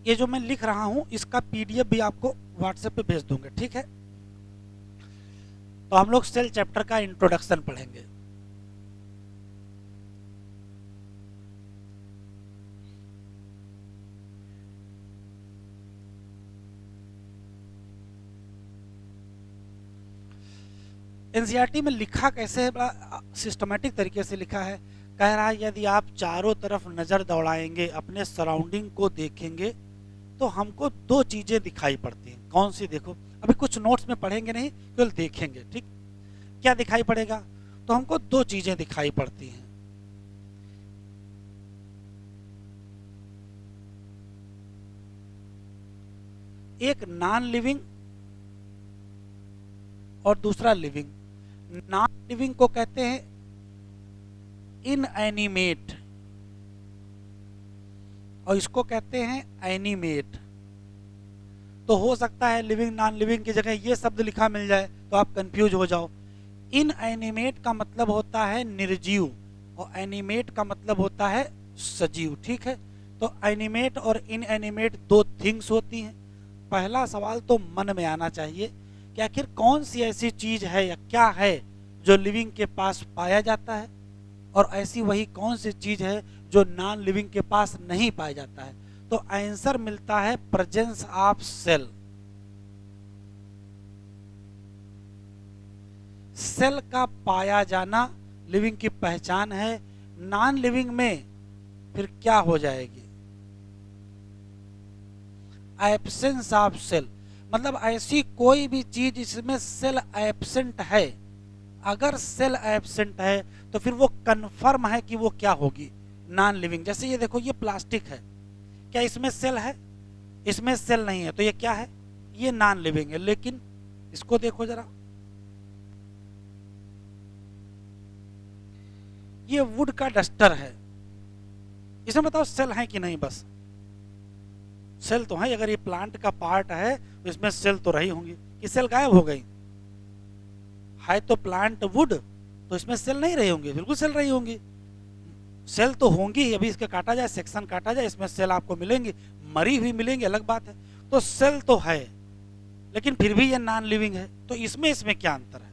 [SPEAKER 1] ये जो मैं लिख रहा हूं इसका पीडीएफ भी आपको व्हाट्सएप पे भेज दूंगा। ठीक है, तो हम लोग सेल चैप्टर का इंट्रोडक्शन पढ़ेंगे। एनसीईआरटी में लिखा कैसे है, बड़ा सिस्टमेटिक तरीके से लिखा है। कह रहा है यदि आप चारों तरफ नजर दौड़ाएंगे, अपने सराउंडिंग को देखेंगे, तो हमको 2 चीजें दिखाई पड़ती हैं। कौन सी, देखो अभी कुछ नोट्स में पढ़ेंगे नहीं, केवल देखेंगे। ठीक, क्या दिखाई पड़ेगा, तो हमको 2 चीजें दिखाई पड़ती हैं। एक नॉन लिविंग और दूसरा लिविंग। नॉन लिविंग को कहते हैं इनएनिमेट, और इसको कहते हैं एनिमेट। तो हो सकता है लिविंग नॉन लिविंग की जगह ये शब्द लिखा मिल जाए तो आप कंफ्यूज हो जाओ। इनएनिमेट का मतलब होता है निर्जीव और एनिमेट का मतलब होता है सजीव, ठीक है। तो एनिमेट और इनएनिमेट दो थिंग्स होती हैं। पहला सवाल तो मन में आना चाहिए कि आखिर कौन सी ऐसी चीज है या क्या है जो लिविंग के पास पाया जाता है, और ऐसी वही कौन सी चीज है जो नॉन लिविंग के पास नहीं पाया जाता है। तो आंसर मिलता है प्रेजेंस ऑफ सेल। सेल का पाया जाना लिविंग की पहचान है। नॉन लिविंग में फिर क्या हो जाएगी? एब्सेंस ऑफ सेल, मतलब ऐसी कोई भी चीज जिसमें सेल एब्सेंट है। अगर सेल एब्सेंट है तो फिर वो कंफर्म है कि वो क्या होगी? Non living. जैसे ये देखो, ये प्लास्टिक है, क्या इसमें सेल है? इसमें सेल नहीं है, तो ये क्या है? ये नॉन लिविंग है। लेकिन इसको देखो जरा, ये वुड का डस्टर है, इसमें बताओ सेल है कि नहीं? बस सेल तो है। अगर ये प्लांट का पार्ट है तो इसमें सेल तो रही होंगी, कि सेल गायब हो गई है? तो प्लांट वुड, तो इसमें सेल नहीं रही होंगी? बिल्कुल सेल रही होंगी, सेल तो होंगी। अभी इसके काटा जाए, सेक्शन काटा जाए, इसमें सेल आपको मिलेंगी, मरी हुई मिलेंगी, अलग बात है। तो सेल तो है, लेकिन फिर भी ये नॉन लिविंग है। तो इसमें क्या अंतर है?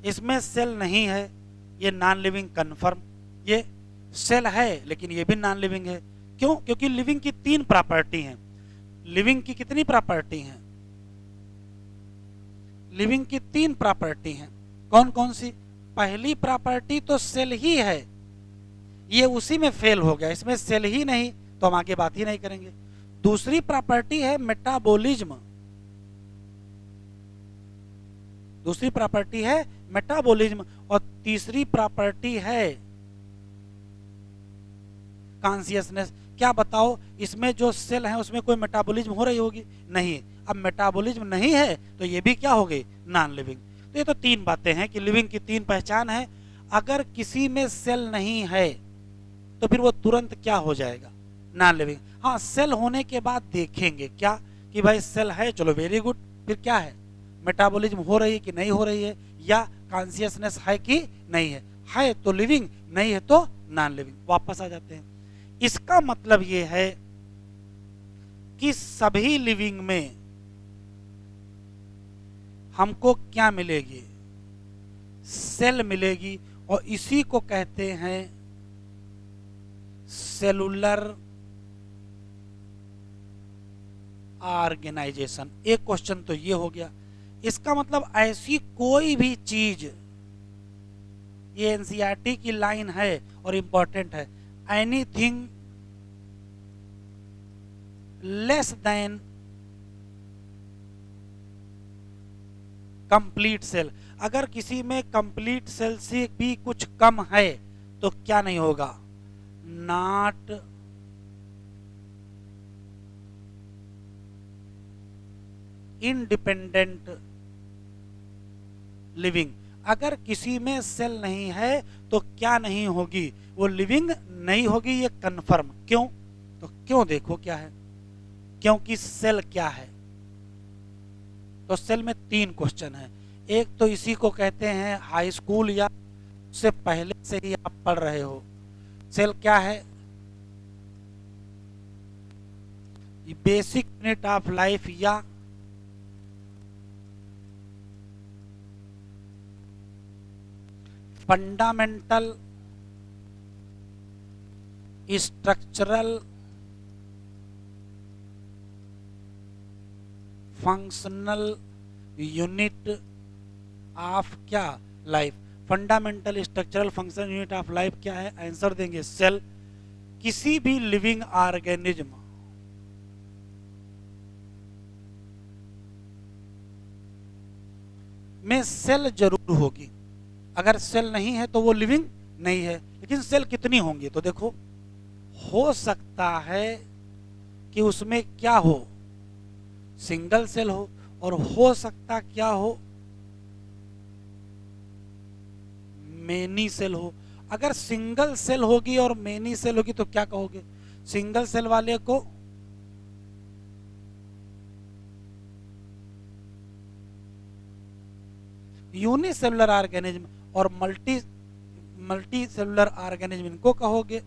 [SPEAKER 1] इसमें सेल नहीं है, ये नॉन लिविंग कन्फर्म। ये सेल है लेकिन ये भी नॉन लिविंग है। क्यों? क्योंकि लिविंग की तीन प्रॉपर्टी हैं। लिविंग की कितनी प्रॉपर्टी हैं? लिविंग की तीन प्रॉपर्टी हैं। कौन कौन सी? पहली प्रॉपर्टी तो सेल ही है, ये उसी में फेल हो गया, इसमें सेल ही नहीं, तो हम आगे बात ही नहीं करेंगे। दूसरी प्रॉपर्टी है मेटाबॉलिज्म। दूसरी प्रॉपर्टी है मेटाबॉलिज्म, और तीसरी प्रॉपर्टी है कॉन्शियसनेस। क्या बताओ, इसमें जो सेल है उसमें कोई मेटाबॉलिज्म हो रही होगी? नहीं। अब मेटाबॉलिज्म नहीं है तो ये भी क्या हो गई? Non living. तो ये तो तीन बातें हैं कि लिविंग की तीन पहचान है। अगर किसी में सेल नहीं है तो फिर वो तुरंत क्या हो जाएगा? Non living. हाँ, सेल होने के बाद देखेंगे क्या कि भाई सेल है, चलो वेरी गुड, फिर क्या है? मेटाबॉलिज्म हो रही है कि नहीं हो रही है, या कॉन्शियसनेस है कि नहीं है? है तो लिविंग, नहीं है तो नॉन लिविंग। वापस आ जाते हैं। इसका मतलब ये है कि सभी लिविंग में हमको क्या मिलेगी? सेल मिलेगी, और इसी को कहते हैं सेलुलर ऑर्गेनाइजेशन। एक क्वेश्चन तो ये हो गया। इसका मतलब ऐसी कोई भी चीज, ये एनसीईआरटी की लाइन है और इंपॉर्टेंट है, anything less than complete cell. अगर किसी में कंप्लीट सेल से भी कुछ कम है तो क्या नहीं होगा? Not independent living. अगर किसी में सेल नहीं है तो क्या नहीं होगी? वो लिविंग नहीं होगी, ये कंफर्म। क्यों? तो क्यों देखो क्या है, क्योंकि सेल क्या है? तो सेल में तीन क्वेश्चन है। एक तो इसी को कहते हैं हाई स्कूल या उससे पहले से ही आप पढ़ रहे हो। सेल क्या है? बेसिक यूनिट ऑफ लाइफ या fundamental structural functional unit of क्या? Life. Fundamental structural functional unit of life क्या है? आंसर देंगे सेल। किसी भी लिविंग ऑर्गेनिज्म में सेल जरूर होगी। अगर सेल नहीं है तो वो लिविंग नहीं है। लेकिन सेल कितनी होंगी? तो देखो, हो सकता है कि उसमें क्या हो? सिंगल सेल हो, और हो सकता क्या हो? मेनी सेल हो। अगर सिंगल सेल होगी और मेनी सेल होगी तो क्या कहोगे? सिंगल सेल वाले को यूनिसेलुलर ऑर्गेनिज्म और मल्टी सेलुलर ऑर्गेनिज्म इनको कहोगे।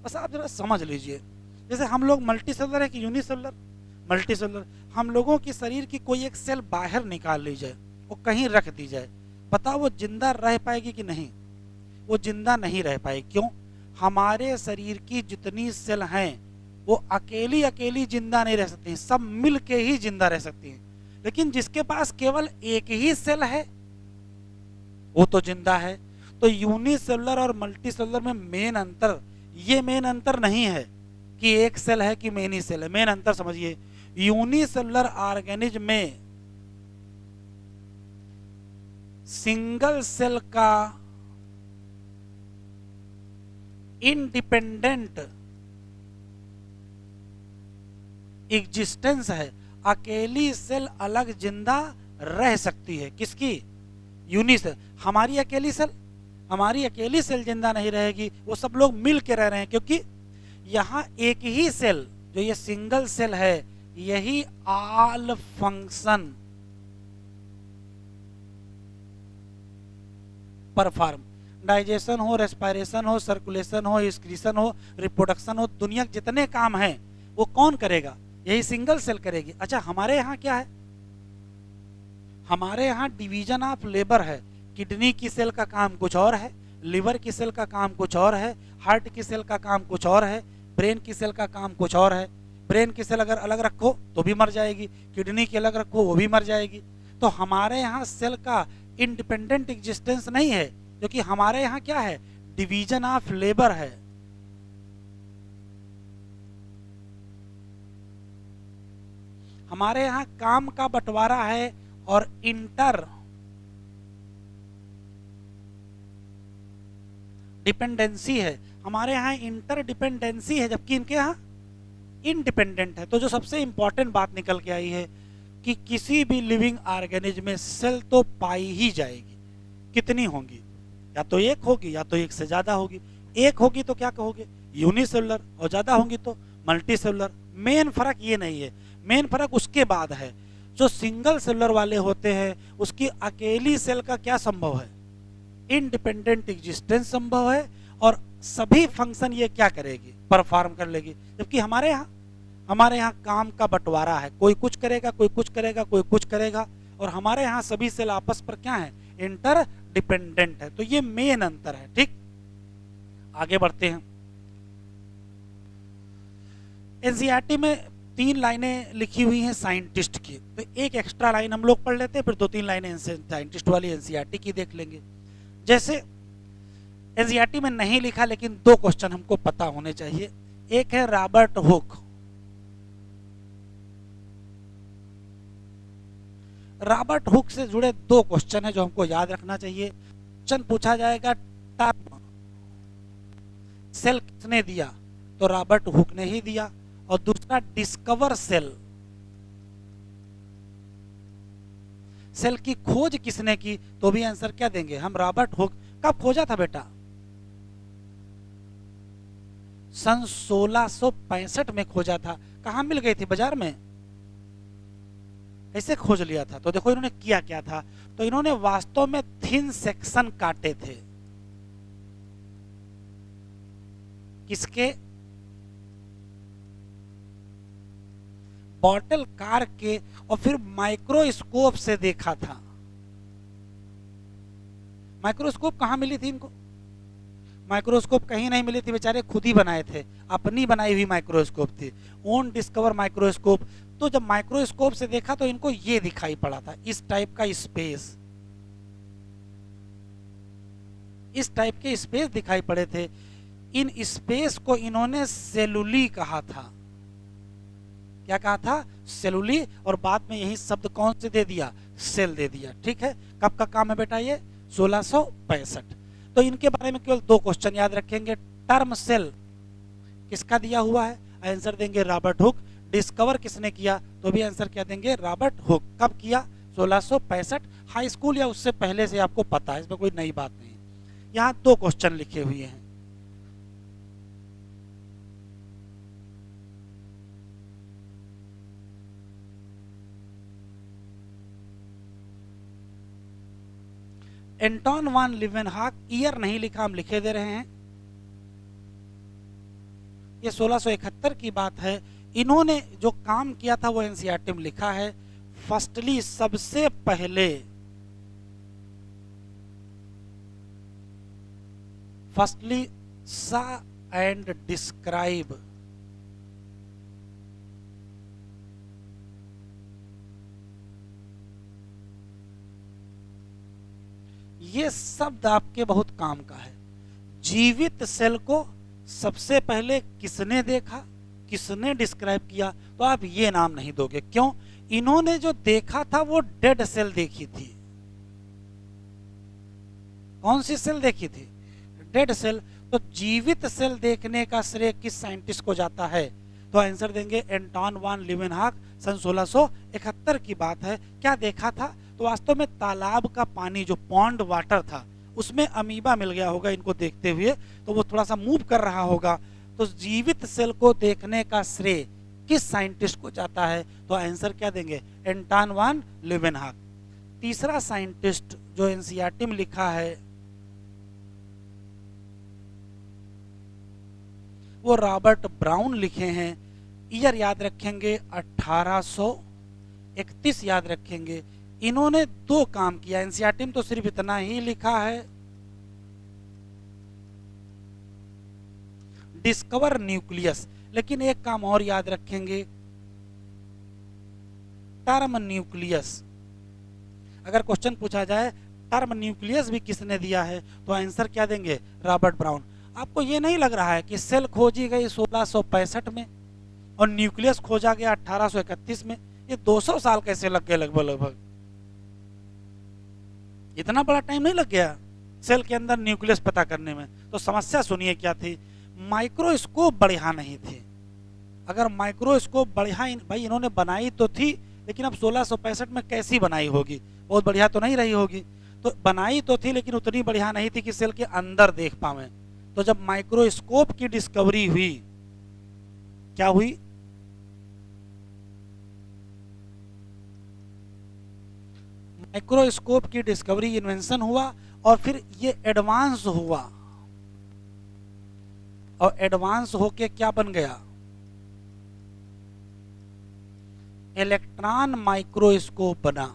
[SPEAKER 1] बस आप जरा समझ लीजिए, जैसे हम लोग मल्टी सेलुलर है कि यूनिसेलुलर? Multi cellular. हम लोगों की शरीर की कोई एक सेल बाहर निकाल ली जाए, वो कहीं रख दी जाए, बताओ वो जिंदा रह पाएगी कि नहीं? वो जिंदा नहीं रह पाएगी। क्यों? हमारे शरीर की जितनी सेल हैं वो अकेली अकेली जिंदा नहीं रह सकती, सब मिल के ही जिंदा रह सकती हैं। लेकिन जिसके पास केवल एक ही सेल है वो तो जिंदा है। तो यूनिसेलुलर और मल्टी सेलुलर में मेन अंतर, ये मेन अंतर नहीं है कि एक सेल है कि मेनी सेल है। मेन अंतर समझिए, यूनिसेलुलर ऑर्गेनिज्म में सिंगल सेल का इंडिपेंडेंट एग्जिस्टेंस है, अकेली सेल अलग जिंदा रह सकती है। किसकी? यूनिसेल। हमारी अकेली सेल जिंदा नहीं रहेगी, वो सब लोग मिल के रह रहे हैं, क्योंकि यहां एक ही सेल जो ये सिंगल सेल है यही ऑल फंक्शन परफॉर्म, डाइजेशन हो, रेस्पिरेशन हो, सर्कुलेशन हो, एक्सक्रीशन हो, रिप्रोडक्शन हो, दुनिया के जितने काम हैं वो कौन करेगा? यही सिंगल सेल करेगी। अच्छा, हमारे यहाँ क्या है? हमारे यहाँ डिवीजन ऑफ लेबर है। किडनी की सेल का काम कुछ और है, लिवर की सेल का काम कुछ और है, हार्ट की सेल का काम कुछ और है, ब्रेन की सेल का काम कुछ और है। ब्रेन की सेल अगर अलग रखो तो भी मर जाएगी, किडनी की अलग रखो वो भी मर जाएगी। तो हमारे यहाँ सेल का इंडिपेंडेंट एग्जिस्टेंस नहीं है, क्योंकि हमारे यहाँ क्या है? डिवीजन ऑफ लेबर है। हमारे यहाँ काम का बंटवारा है और इंटर डिपेंडेंसी है। हमारे यहाँ इंटर डिपेंडेंसी है, जबकि इनके यहाँ इंडिपेंडेंट है। तो जो सबसे इंपॉर्टेंट बात निकल के आई है कि किसी भी लिविंग ऑर्गेनिज्म में सेल तो पाई ही जाएगी। कितनी होंगी? या तो एक होगी या तो एक से ज्यादा होगी। एक होगी तो क्या कहोगे? यूनिसेलुलर, और ज्यादा होंगी तो मल्टी सेलुलर। मेन फर्क ये नहीं है, मेन फर्क उसके बाद है। जो सिंगल सेलुलर वाले होते हैं उसकी अकेली सेल का क्या संभव है? इंडिपेंडेंट एग्जिस्टेंस संभव है, और सभी फंक्शन ये क्या करेगी? परफॉर्म कर लेगी। जबकि हमारे यहाँ काम का बंटवारा है, कोई कुछ करेगा, कोई कुछ करेगा, कोई कुछ करेगा, और हमारे यहाँ सभी सेल आपस पर क्या है? इंटर डिपेंडेंट है। तो ये मेन अंतर है। ठीक, आगे बढ़ते हैं। एनसीईआरटी में 3 लाइनें लिखी हुई हैं साइंटिस्ट की, तो एक एक्स्ट्रा लाइन हम लोग पढ़ लेते हैं, फिर 2-3 लाइनें साइंटिस्ट वाली एनसीईआरटी की देख लेंगे। जैसे एनसीईआरटी में नहीं लिखा लेकिन 2 क्वेश्चन हमको पता होने चाहिए। एक है रॉबर्ट हुक। रॉबर्ट हुक से जुड़े 2 क्वेश्चन है जो हमको याद रखना चाहिए। क्वेश्चन पूछा जाएगा टर्म सेल किसने दिया? तो रॉबर्ट हुक ने ही दिया। और दूसरा डिस्कवर सेल, सेल की खोज किसने की? तो भी आंसर क्या देंगे हम? Robert Hooke. कब खोजा था बेटा? सन 1665 में खोजा था। कहां मिल गई थी? बाजार में। कैसे खोज लिया था? तो देखो इन्होंने किया क्या था। तो इन्होंने वास्तव में थिन सेक्शन काटे थे। किसके? बॉटल कार के। और फिर माइक्रोस्कोप से देखा था। माइक्रोस्कोप कहां मिली थी इनको? माइक्रोस्कोप कहीं नहीं मिली थी, बेचारे खुद ही बनाए थे, अपनी बनाई हुई माइक्रोस्कोप थी, ओन डिस्कवर माइक्रोस्कोप। तो जब माइक्रोस्कोप से देखा तो इनको ये दिखाई पड़ा था, इस टाइप का स्पेस, इस टाइप के स्पेस दिखाई पड़े थे। इन स्पेस को इन्होंने सेलुली कहा था। क्या कहा था? सेलुली। और बाद में यही शब्द कौन से दे दिया? सेल दे दिया। ठीक है, कब का काम है बेटा ये? 1665। तो इनके बारे में केवल 2 क्वेश्चन याद रखेंगे। टर्म सेल किसका दिया हुआ है? आंसर देंगे रॉबर्ट हुक। डिस्कवर किसने किया, तो भी आंसर क्या देंगे, रॉबर्ट हुक। कब किया, 1665। हाई स्कूल या उससे पहले से आपको पता है, इसमें कोई नई बात नहीं है। यहाँ 2 क्वेश्चन लिखे हुए हैं। एंटोन वान लिवेनहाक, ईयर नहीं लिखा, हम लिखे दे रहे हैं। ये 1671 की बात है। इन्होंने जो काम किया था वो एनसीईआरटी में लिखा है। फर्स्टली, सबसे पहले, फर्स्टली सा एंड डिस्क्राइब, ये शब्द आपके बहुत काम का है। जीवित सेल को सबसे पहले किसने देखा, किसने डिस्क्राइब किया, तो आप ये नाम नहीं दोगे। क्यों, इन्होंने जो देखा था वो डेड सेल देखी थी। कौन सी सेल देखी थी, डेड सेल। तो जीवित सेल देखने का श्रेय किस साइंटिस्ट को जाता है, तो आंसर देंगे एंटोन वान लिवेनहाक। सन 1671 की बात है। क्या देखा था, तो वास्तव में तालाब का पानी, जो पॉन्ड वाटर था, उसमें अमीबा मिल गया होगा इनको देखते हुए, तो वो थोड़ा सा मूव कर रहा होगा। तो जीवित सेल को देखने का श्रेय किस साइंटिस्ट को जाता है, तो आंसर क्या देंगे, एंटोन वान लिवेनहाक। तीसरा साइंटिस्ट जो एनसीईआरटी में लिखा है वो रॉबर्ट ब्राउन लिखे हैं। ईयर याद रखेंगे 1831 याद रखेंगे। इन्होंने 2 काम किया, एनसीईआरटी में तो सिर्फ इतना ही लिखा है, डिस्कवर न्यूक्लियस, लेकिन एक काम और याद रखेंगे, टर्म न्यूक्लियस। अगर क्वेश्चन पूछा जाए टर्म न्यूक्लियस भी किसने दिया है, तो आंसर क्या देंगे, रॉबर्ट ब्राउन। आपको ये नहीं लग रहा है कि सेल खोजी गई 1665 में और न्यूक्लियस खोजा गया 1831 में, ये 200 साल कैसे लग गए लगभग लगभग, इतना बड़ा टाइम नहीं लग गया सेल के अंदर न्यूक्लियस पता करने में। तो समस्या सुनिए क्या थी, माइक्रोस्कोप बढ़िया नहीं थी। अगर माइक्रोस्कोप बढ़िया, भाई इन्होंने बनाई तो थी, लेकिन अब 1665 में कैसी बनाई होगी, बहुत बढ़िया तो नहीं रही होगी। तो बनाई तो थी लेकिन उतनी बढ़िया नहीं थी कि सेल के अंदर देख पावे। तो जब माइक्रोस्कोप की डिस्कवरी हुई, क्या हुई, माइक्रोस्कोप की डिस्कवरी, इन्वेंशन हुआ, और फिर ये एडवांस हुआ, और एडवांस होके क्या बन गया, इलेक्ट्रॉन माइक्रोस्कोप बना।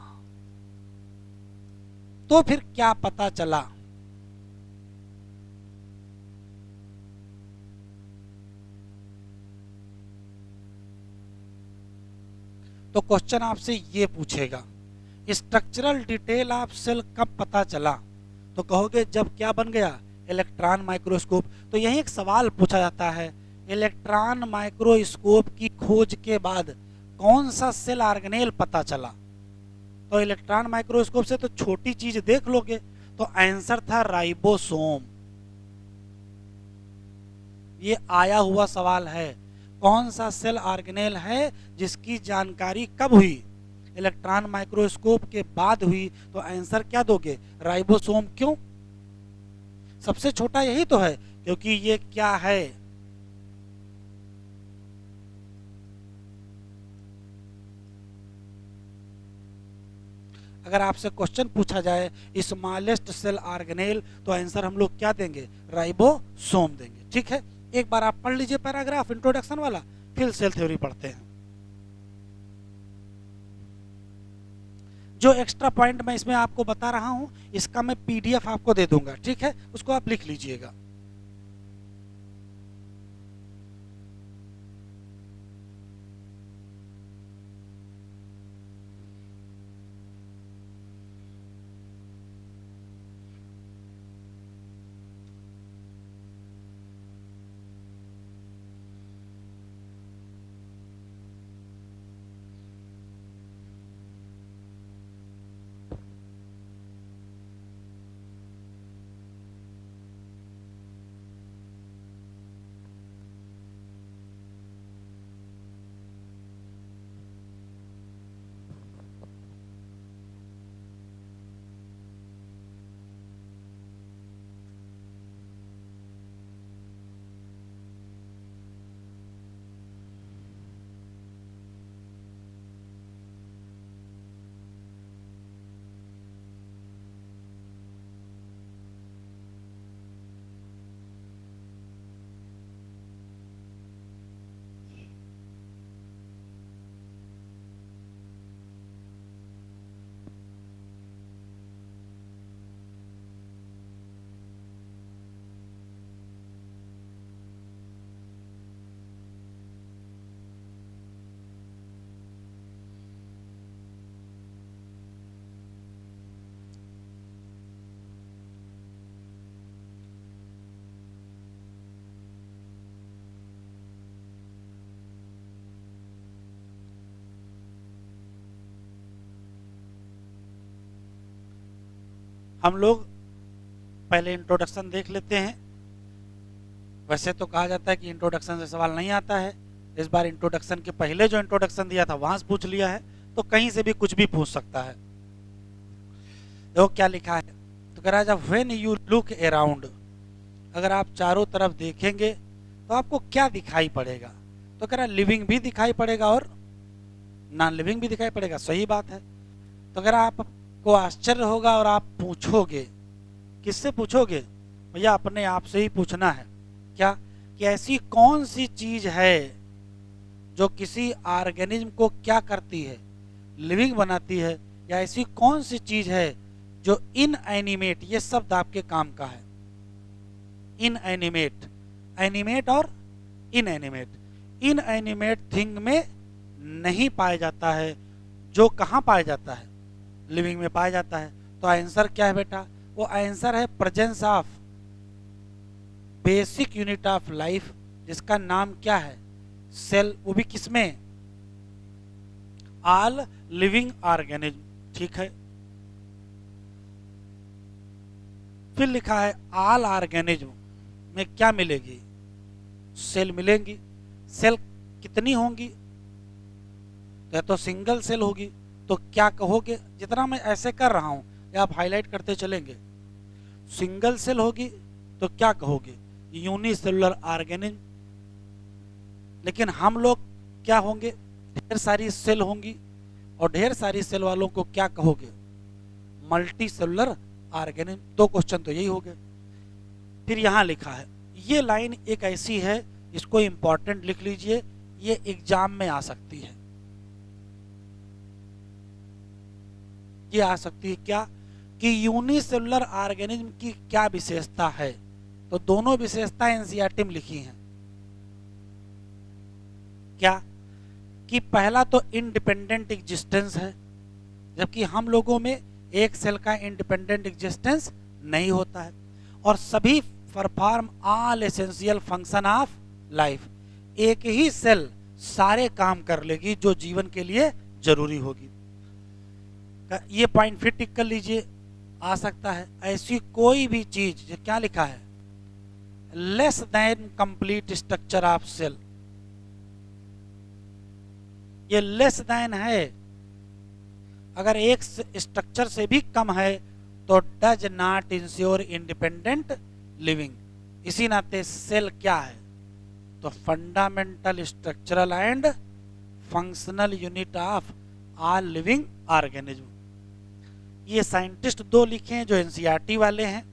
[SPEAKER 1] तो फिर क्या पता चला, तो क्वेश्चन आपसे ये पूछेगा, स्ट्रक्चरल डिटेल ऑफ सेल कब पता चला, तो कहोगे जब क्या बन गया, इलेक्ट्रॉन माइक्रोस्कोप। तो यही एक सवाल पूछा जाता है, इलेक्ट्रॉन माइक्रोस्कोप की खोज के बाद कौन सा सेल ऑर्गेनेल पता चला। तो इलेक्ट्रॉन माइक्रोस्कोप से तो छोटी चीज देख लोगे, तो आंसर था राइबोसोम। ये आया हुआ सवाल है, कौन सा सेल ऑर्गेनेल है जिसकी जानकारी कब हुई, इलेक्ट्रॉन माइक्रोस्कोप के बाद हुई, तो आंसर क्या दोगे, राइबोसोम। क्यों, सबसे छोटा यही तो है, क्योंकि ये क्या है, अगर आपसे क्वेश्चन पूछा जाए स्मॉलेस्ट सेल ऑर्गेनेल, तो आंसर हम लोग क्या देंगे, राइबोसोम देंगे। ठीक है, एक बार आप पढ़ लीजिए पैराग्राफ इंट्रोडक्शन वाला, फिर सेल थ्योरी पढ़ते हैं। जो एक्स्ट्रा पॉइंट मैं इसमें आपको बता रहा हूं, इसका मैं पीडीएफ आपको दे दूंगा, ठीक है, उसको आप लिख लीजिएगा। हम लोग पहले इंट्रोडक्शन देख लेते हैं। वैसे तो कहा जाता है कि इंट्रोडक्शन से सवाल नहीं आता है, इस बार इंट्रोडक्शन के पहले जो इंट्रोडक्शन दिया था वहां से पूछ लिया है, तो कहीं से भी कुछ भी पूछ सकता है। देखो क्या लिखा है, तो कह रहा है जब व्हेन यू लुक अराउंड, अगर आप चारों तरफ देखेंगे तो आपको क्या दिखाई पड़ेगा? तो कह रहा है लिविंग भी दिखाई पड़ेगा और नॉन लिविंग भी दिखाई पड़ेगा। सही बात है। तो अगर आपको आश्चर्य होगा और आप पूछोगे, किससे पूछोगे? भैया अपने आप से ही पूछना है। क्या कि ऐसी कौन सी चीज है जो किसी ऑर्गेनिज्म को क्या करती है, लिविंग बनाती है, या ऐसी कौन सी चीज है जो इनएनिमेट, ये शब्द आपके काम का है, इनएनिमेट, एनिमेट और इनएनिमेट, इनएनिमेट थिंग में नहीं पाया जाता है, जो कहाँ पाया जाता है? लिविंग में पाया जाता है। तो आंसर क्या है बेटा? वो आंसर है presence of basic unit of life, जिसका नाम क्या है? सेल। वो भी किसमें? All living organism. ठीक है। फिर लिखा है ऑल ऑर्गेनिज्म में क्या मिलेगी? सेल मिलेंगी। सेल कितनी होंगी? तो सिंगल सेल होगी। तो क्या कहोगे? जितना मैं ऐसे कर रहा हूं या आप हाईलाइट करते चलेंगे। सिंगल सेल होगी तो क्या कहोगे? Unicellular organism. लेकिन हम लोग क्या होंगे? ढेर सारी सेल होंगी, और ढेर सारी सेल वालों को क्या कहोगे? Multi cellular organism. दो क्वेश्चन तो यही हो गए। फिर यहां लिखा है, ये लाइन एक ऐसी है, इसको इंपॉर्टेंट लिख लीजिए, ये एग्जाम में आ सकती है। ये आ सकती है क्या? कि यूनिसेलुलर ऑर्गेनिज्म की क्या विशेषता है? तो दोनों विशेषता एनसीईआरटी में लिखी हैं। क्या? कि पहला तो इंडिपेंडेंट एग्जिस्टेंस है, जबकि हम लोगों में एक सेल का इंडिपेंडेंट एग्जिस्टेंस नहीं होता है। और सभी perform all essential function of life, एक ही सेल सारे काम कर लेगी जो जीवन के लिए जरूरी होगी। ये पॉइंट फिर टिक कर लीजिए। आ सकता है ऐसी कोई भी चीज, क्या लिखा है? Less than complete structure of cell. ये लेस देन है, अगर एक स्ट्रक्चर से भी कम है तो does not ensure independent living. इसी नाते सेल क्या है? तो fundamental structural and functional unit of all living organism. ये साइंटिस्ट दो लिखे हैं जो एनसीईआरटी वाले हैं।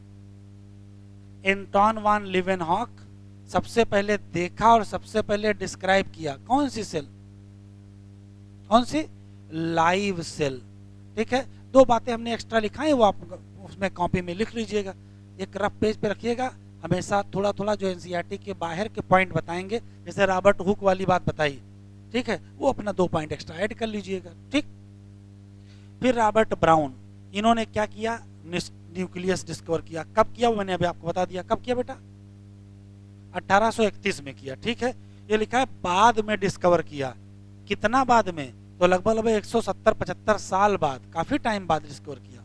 [SPEAKER 1] एंटोन वान लीवेनहॉक सबसे पहले देखा और सबसे पहले डिस्क्राइब किया। कौन सी सेल? कौन सी? Live cell. ठीक है। दो बातें हमने एक्स्ट्रा लिखा है, वो आप उसमें कॉपी में लिख लीजिएगा, एक रफ पेज पे रखिएगा। हमेशा थोड़ा थोड़ा जो एनसीईआरटी के बाहर के पॉइंट बताएंगे, जैसे रॉबर्ट हुक वाली बात बताई, ठीक है, वो अपना 2 पॉइंट एक्स्ट्रा ऐड कर लीजिएगा। ठीक। फिर रॉबर्ट ब्राउन, इन्होंने क्या किया? न्यूक्लियस डिस्कवर किया। कब किया? वो मैंने अभी आपको बता दिया। कब किया बेटा? 1831 में किया। ठीक है। ये लिखा है बाद में डिस्कवर किया। कितना बाद में? तो लगभग 170-75 साल बाद, काफी टाइम बाद डिस्कवर किया।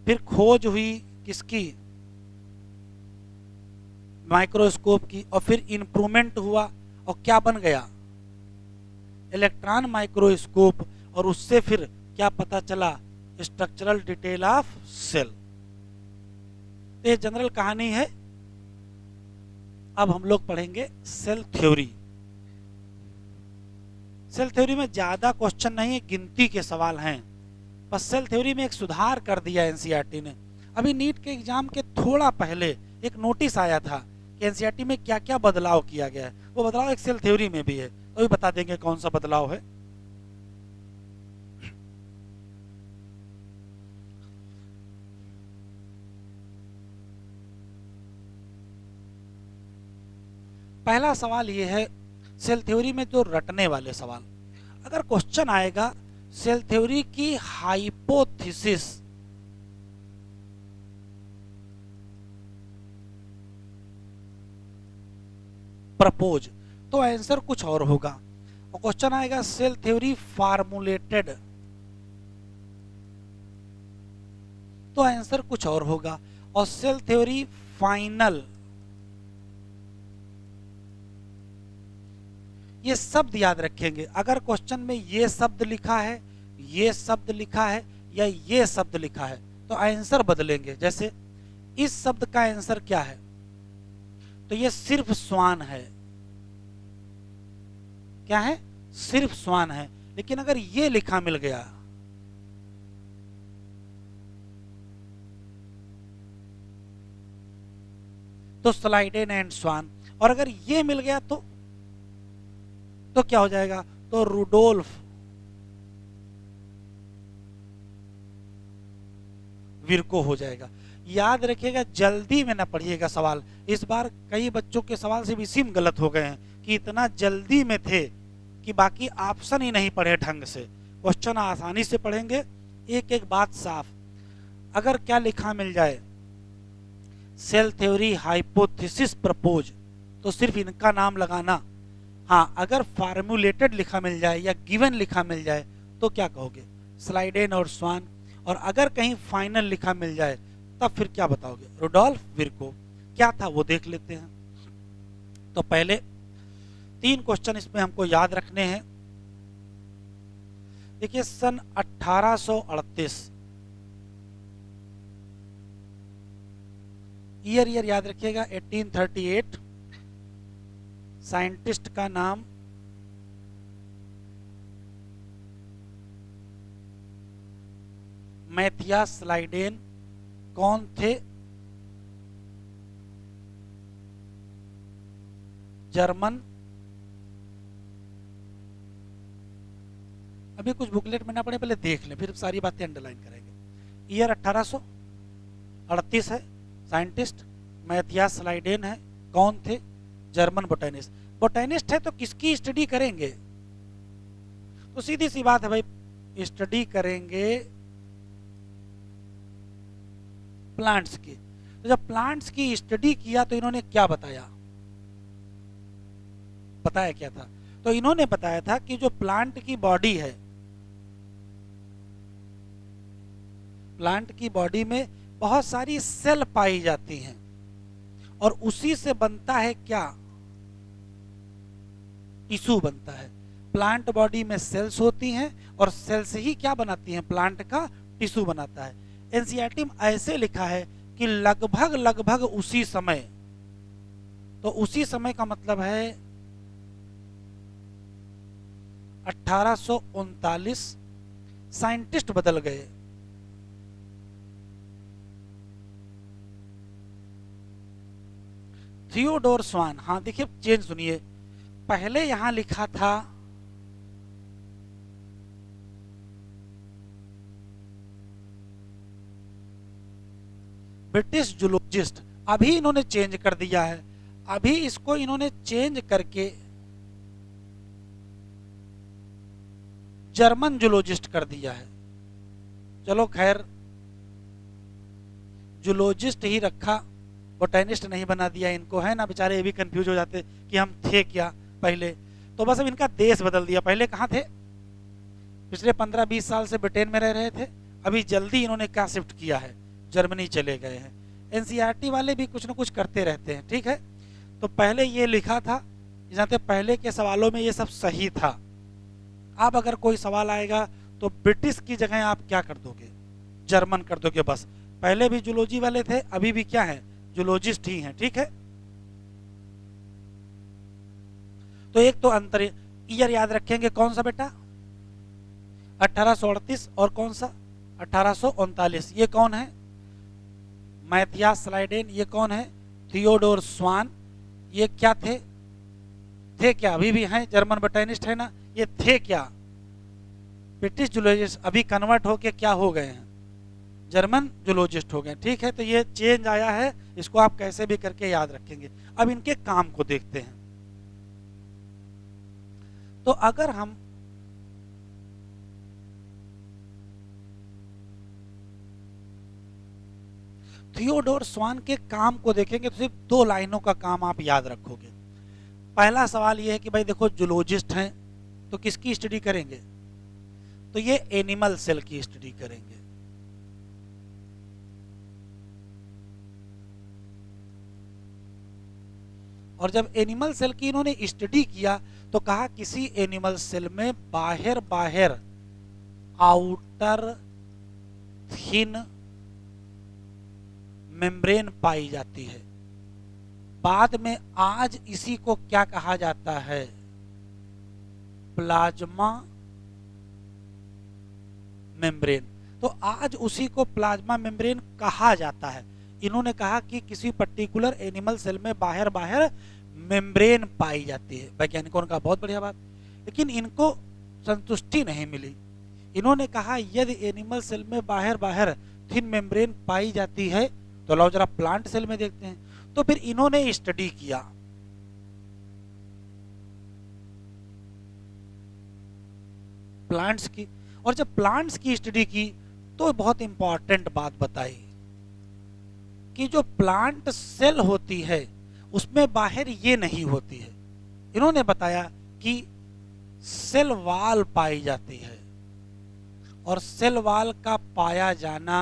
[SPEAKER 1] फिर खोज हुई किसकी? माइक्रोस्कोप की। और फिर इंप्रूवमेंट हुआ और क्या बन गया? Electron microscope. और उससे फिर क्या पता चला? Structural detail of cell. ये जनरल कहानी है। अब हम लोग पढ़ेंगे सेल थ्योरी। सेल थ्योरी में ज्यादा क्वेश्चन नहीं है, गिनती के सवाल हैं। बस सेल थ्योरी में एक सुधार कर दिया एनसीईआरटी ने। अभी नीट के एग्जाम के थोड़ा पहले एक नोटिस आया था कि एनसीईआरटी में क्या क्या बदलाव किया गया है। वो बदलाव एक सेल थ्योरी में भी है, तो भी बता देंगे कौन सा बदलाव है। पहला सवाल ये है, सेल थ्योरी में जो रटने वाले सवाल, अगर क्वेश्चन आएगा सेल थ्योरी की हाइपोथेसिस, प्रपोज, तो आंसर कुछ और होगा। और क्वेश्चन आएगा सेल थ्योरी फार्मूलेटेड, तो आंसर कुछ और होगा। और सेल थ्योरी फाइनल, ये शब्द याद रखेंगे। अगर क्वेश्चन में ये शब्द लिखा है, ये शब्द लिखा है या ये शब्द लिखा है तो आंसर बदलेंगे। जैसे इस शब्द का आंसर क्या है, तो ये सिर्फ स्वान है। क्या है? सिर्फ स्वान है। लेकिन अगर ये लिखा मिल गया तो स्लाइडेन एंड स्वान, और अगर ये मिल गया तो क्या हो जाएगा? तो रुडोल्फ विर्को हो जाएगा। याद रखिएगा, जल्दी में ना पढ़िएगा सवाल। इस बार कई बच्चों के सवाल से भी सिम गलत हो गए हैं कि इतना जल्दी में थे कि बाकी ऑप्शन ही नहीं पढ़े ढंग से। क्वेश्चन आसानी से पढ़ेंगे, एक एक बात साफ। अगर क्या लिखा मिल जाए, सेल थ्योरी हाइपोथेसिस प्रपोज, तो सिर्फ इनका नाम लगाना। हाँ, अगर फार्मूलेटेड लिखा मिल जाए या गिवन लिखा मिल जाए तो क्या कहोगे? स्लाइडेन और स्वान। और अगर कहीं फाइनल लिखा मिल जाए तब फिर क्या बताओगे? रुडोल्फ विर्को। क्या था वो देख लेते हैं। तो पहले 3 क्वेश्चन इसमें हमको याद रखने हैं। देखिए, सन 1838, ईयर याद रखिएगा 1838। साइंटिस्ट का नाम मैथियास स्लाइडेन। कौन थे? जर्मन। अभी कुछ बुकलेट में ना पढ़े, पहले देख लें फिर सारी बातें अंडरलाइन करेंगे। ईयर 1838 है। साइंटिस्ट मैथियास स्लाइडेन है। कौन थे? German botanist. बोटेनिस्ट है तो किसकी स्टडी करेंगे? तो सीधी सी बात है भाई, स्टडी करेंगे प्लांट्स की। तो जब प्लांट्स की स्टडी किया तो इन्होंने क्या बताया? बताया क्या था? तो इन्होंने बताया था कि जो प्लांट की बॉडी है, प्लांट की बॉडी में बहुत सारी सेल पाई जाती हैं और उसी से बनता है क्या? टिश्यू बनता है। प्लांट बॉडी में सेल्स होती हैं और सेल से ही क्या बनाती हैं? प्लांट का टिश्यू बनाता है। एनसीईआरटी में ऐसे लिखा है कि लगभग उसी समय, तो उसी समय का मतलब है 1839। साइंटिस्ट बदल गए। थियोडोर स्वान। हाँ देखिए, चेंज सुनिए। पहले यहां लिखा था ब्रिटिश जूलॉजिस्ट, अभी इन्होंने चेंज कर दिया है। अभी इसको इन्होंने चेंज करके जर्मन जूलॉजिस्ट कर दिया है। चलो खैर, जूलॉजिस्ट ही रखा, बोटेनिस्ट नहीं बना दिया इनको, है ना। बेचारे ये भी कंफ्यूज हो जाते कि हम थे क्या पहले। तो बस अब इनका देश बदल दिया। पहले कहाँ थे? पिछले 15-20 साल से ब्रिटेन में रह रहे थे। अभी जल्दी इन्होंने क्या शिफ्ट किया है? जर्मनी चले गए हैं। एनसीईआरटी वाले भी कुछ न कुछ करते रहते हैं, ठीक है। तो पहले ये लिखा था, जानते पहले के सवालों में ये सब सही था। अब अगर कोई सवाल आएगा तो ब्रिटिश की जगह आप क्या कर दोगे? जर्मन कर दोगे बस। पहले भी जूलॉजी वाले थे, अभी भी क्या है? जूलॉजिस्ट ही हैं, ठीक है। तो एक तो अंतर, ईयर याद रखेंगे कौन सा बेटा? 1838। और कौन सा? 1839। ये कौन है? Matthias Schleiden. ये कौन है? Theodor Schwann. ये क्या थे? थे क्या? अभी भी हैं, जर्मन बोटेनिस्ट है ना। ये थे क्या? British zoologist. अभी कन्वर्ट होके क्या हो गए हैं? जर्मन जूलॉजिस्ट हो गए, ठीक है। तो ये चेंज आया है, इसको आप कैसे भी करके याद रखेंगे। अब इनके काम को देखते हैं। तो अगर हम थियोडोर स्वान के काम को देखेंगे तो सिर्फ 2 लाइनों का काम आप याद रखोगे। पहला सवाल यह है कि भाई देखो, जूलॉजिस्ट हैं तो किसकी स्टडी करेंगे? तो ये एनिमल सेल की स्टडी करेंगे। और जब एनिमल सेल की इन्होंने स्टडी किया तो कहा किसी एनिमल सेल में बाहर बाहर आउटर थिन मेम्ब्रेन पाई जाती है। बाद में आज इसी को क्या कहा जाता है? Plasma membrane. तो आज उसी को प्लाज्मा मेम्ब्रेन कहा जाता है। इन्होंने कहा कि किसी पर्टिकुलर एनिमल सेल में बाहर बाहर मेम्ब्रेन पाई जाती है। वैज्ञानिकों ने कहा बहुत बढ़िया बात, लेकिन इनको संतुष्टि नहीं मिली। इन्होंने कहा यदि एनिमल सेल में बाहर बाहर थिन मेम्ब्रेन पाई जाती है तो लो जरा प्लांट सेल में देखते हैं। तो फिर इन्होंने स्टडी किया प्लांट्स की, और जब प्लांट्स की स्टडी की तो बहुत इंपॉर्टेंट बात बताई कि जो प्लांट सेल होती है उसमें बाहर ये नहीं होती है। इन्होंने बताया कि सेल वाल पाई जाती है, और सेल वाल का पाया जाना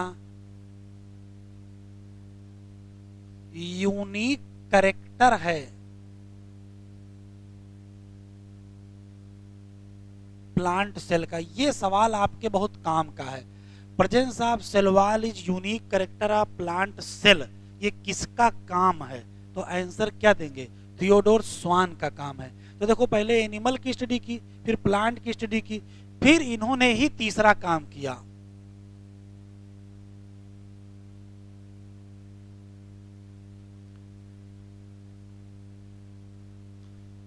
[SPEAKER 1] यूनिक कैरेक्टर है प्लांट सेल का। ये सवाल आपके बहुत काम का है। Presence of cell wall is unique character of plant cell, ये किसका काम है? तो आंसर क्या देंगे? थियोडोर स्वान का काम है। तो देखो पहले एनिमल की स्टडी की, फिर प्लांट की स्टडी की, फिर इन्होंने ही तीसरा काम किया।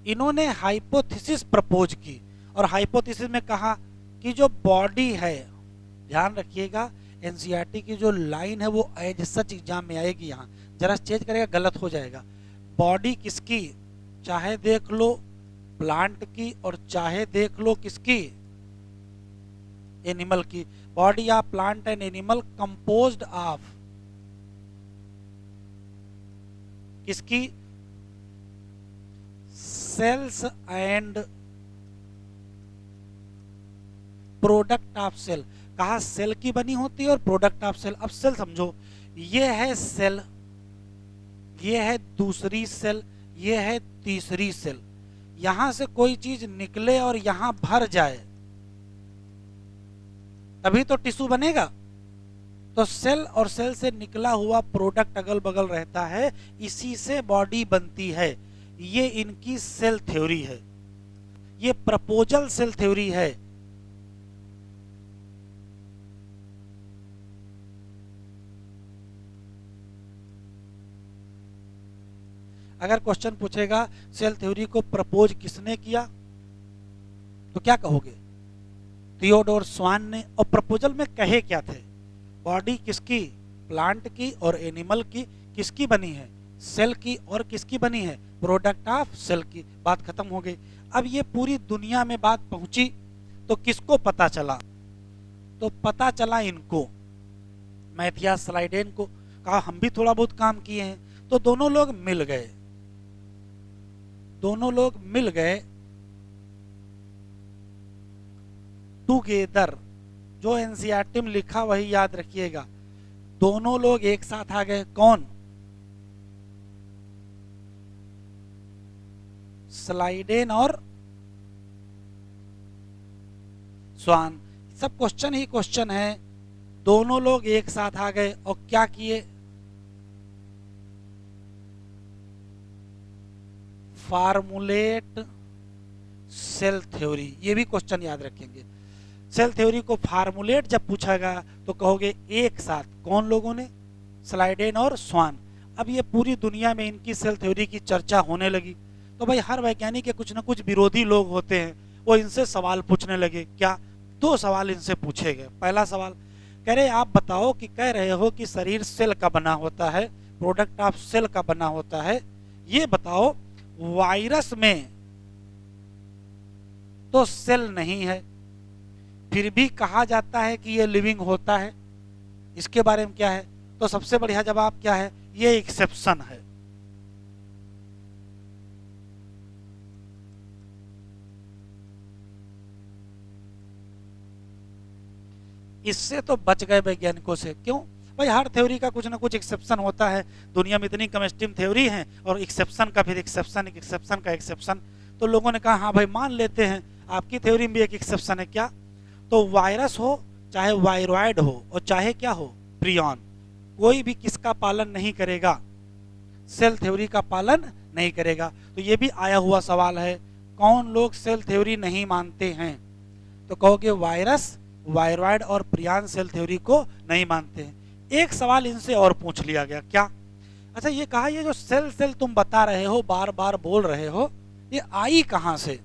[SPEAKER 1] इन्होंने हाइपोथेसिस प्रपोज की, और हाइपोथेसिस में कहा कि जो बॉडी है, ध्यान रखिएगा एनसीईआरटी की जो लाइन है वो एज सच एग्जाम में आएगी, यहाँ जरा चेंज करेगा गलत हो जाएगा। बॉडी किसकी, चाहे देख लो प्लांट की और चाहे देख लो किसकी, एनिमल की। Body of plant and animal composed of किसकी? Cells and product of cell. कहा सेल की बनी होती है और प्रोडक्ट ऑफ सेल। अब सेल समझो, ये है सेल, ये है दूसरी सेल, ये है तीसरी सेल। यहां से कोई चीज निकले और यहां भर जाए तभी तो टिश्यू बनेगा। तो सेल और सेल से निकला हुआ प्रोडक्ट अगल बगल रहता है, इसी से बॉडी बनती है। ये इनकी सेल थ्योरी है, ये प्रपोजल सेल थ्योरी है। अगर क्वेश्चन पूछेगा सेल थ्योरी को प्रपोज किसने किया तो क्या कहोगे? थियोडोर स्वान ने। और प्रपोजल में कहे क्या थे? बॉडी किसकी? प्लांट की और एनिमल की। किसकी बनी है? सेल की। और किसकी बनी है? प्रोडक्ट ऑफ सेल की। बात खत्म हो गई। अब ये पूरी दुनिया में बात पहुंची तो किसको पता चला? तो पता चला इनको, मैथियास स्लाइडेन को। कहा हम भी थोड़ा बहुत काम किए हैं। तो दोनों लोग मिल गए, दोनों लोग मिल गए टुगेदर। जो एनसीईआरटी में लिखा वही याद रखिएगा। दोनों लोग एक साथ आ गए। कौन? स्लाइडेन और स्वान। सब क्वेश्चन ही क्वेश्चन है। दोनों लोग एक साथ आ गए और क्या किए? Formulate cell theory. ये भी क्वेश्चन याद रखेंगे। सेल थ्योरी को फार्मूलेट जब पूछागा तो कहोगे एक साथ। कौन लोगों ने? स्लाइडेन और स्वान। अब ये पूरी दुनिया में इनकी सेल थ्योरी की चर्चा होने लगी। तो भाई हर वैज्ञानिक के कुछ ना कुछ विरोधी लोग होते हैं, वो इनसे सवाल पूछने लगे। क्या? दो सवाल इनसे पूछे गए। पहला सवाल कह रहे आप बताओ कि कह रहे हो कि शरीर सेल का बना होता है, प्रोडक्ट ऑफ सेल का बना होता है, ये बताओ वायरस में तो सेल नहीं है, फिर भी कहा जाता है कि ये लिविंग होता है, इसके बारे में क्या है? तो सबसे बढ़िया जवाब क्या है? ये एक्सेप्शन है। इससे तो बच गए वैज्ञानिकों से। क्यों? भाई हर थ्योरी का कुछ ना कुछ एक्सेप्शन होता है, दुनिया में इतनी कम स्ट्रीम थ्योरी है और एक्सेप्शन का फिर एक्सेप्शन, एक्सेप्शन का एक्सेप्शन। तो लोगों ने कहा हाँ भाई मान लेते हैं आपकी थ्योरी में भी एक एक्सेप्शन है। क्या? तो वायरस हो चाहे वायरॉइड हो और चाहे क्या हो प्रियॉन, कोई भी किसका पालन नहीं करेगा, सेल थ्योरी का पालन नहीं करेगा। तो ये भी आया हुआ सवाल है, कौन लोग सेल थ्योरी नहीं मानते हैं? तो कहोगे वायरस, वायरॉइड और प्रियॉन सेल थ्योरी को नहीं मानते हैं। एक सवाल इनसे और पूछ लिया गया, क्या? अच्छा ये कहा, ये जो सेल सेल तुम बता रहे हो, बार बार बोल रहे हो, ये आई कहां से?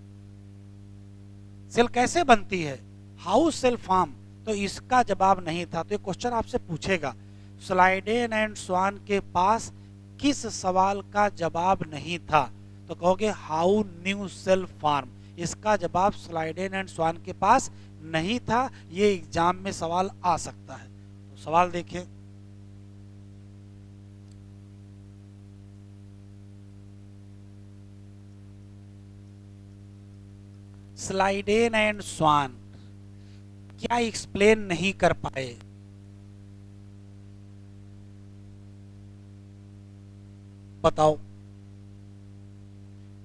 [SPEAKER 1] सेल कैसे बनती है? How cell form? तो इसका जवाब नहीं था। तो ये क्वेश्चन आपसे पूछेगा, स्लाइडेन एंड स्वान के पास किस सवाल का जवाब नहीं था? तो कहोगे हाउ न्यू सेल फॉर्म। इसका जवाब स्लाइडेन एंड स्वान के पास नहीं था। ये एग्जाम में सवाल आ सकता है। तो सवाल देखें, स्लाइडेन एंड स्वान क्या एक्सप्लेन नहीं कर पाए? बताओ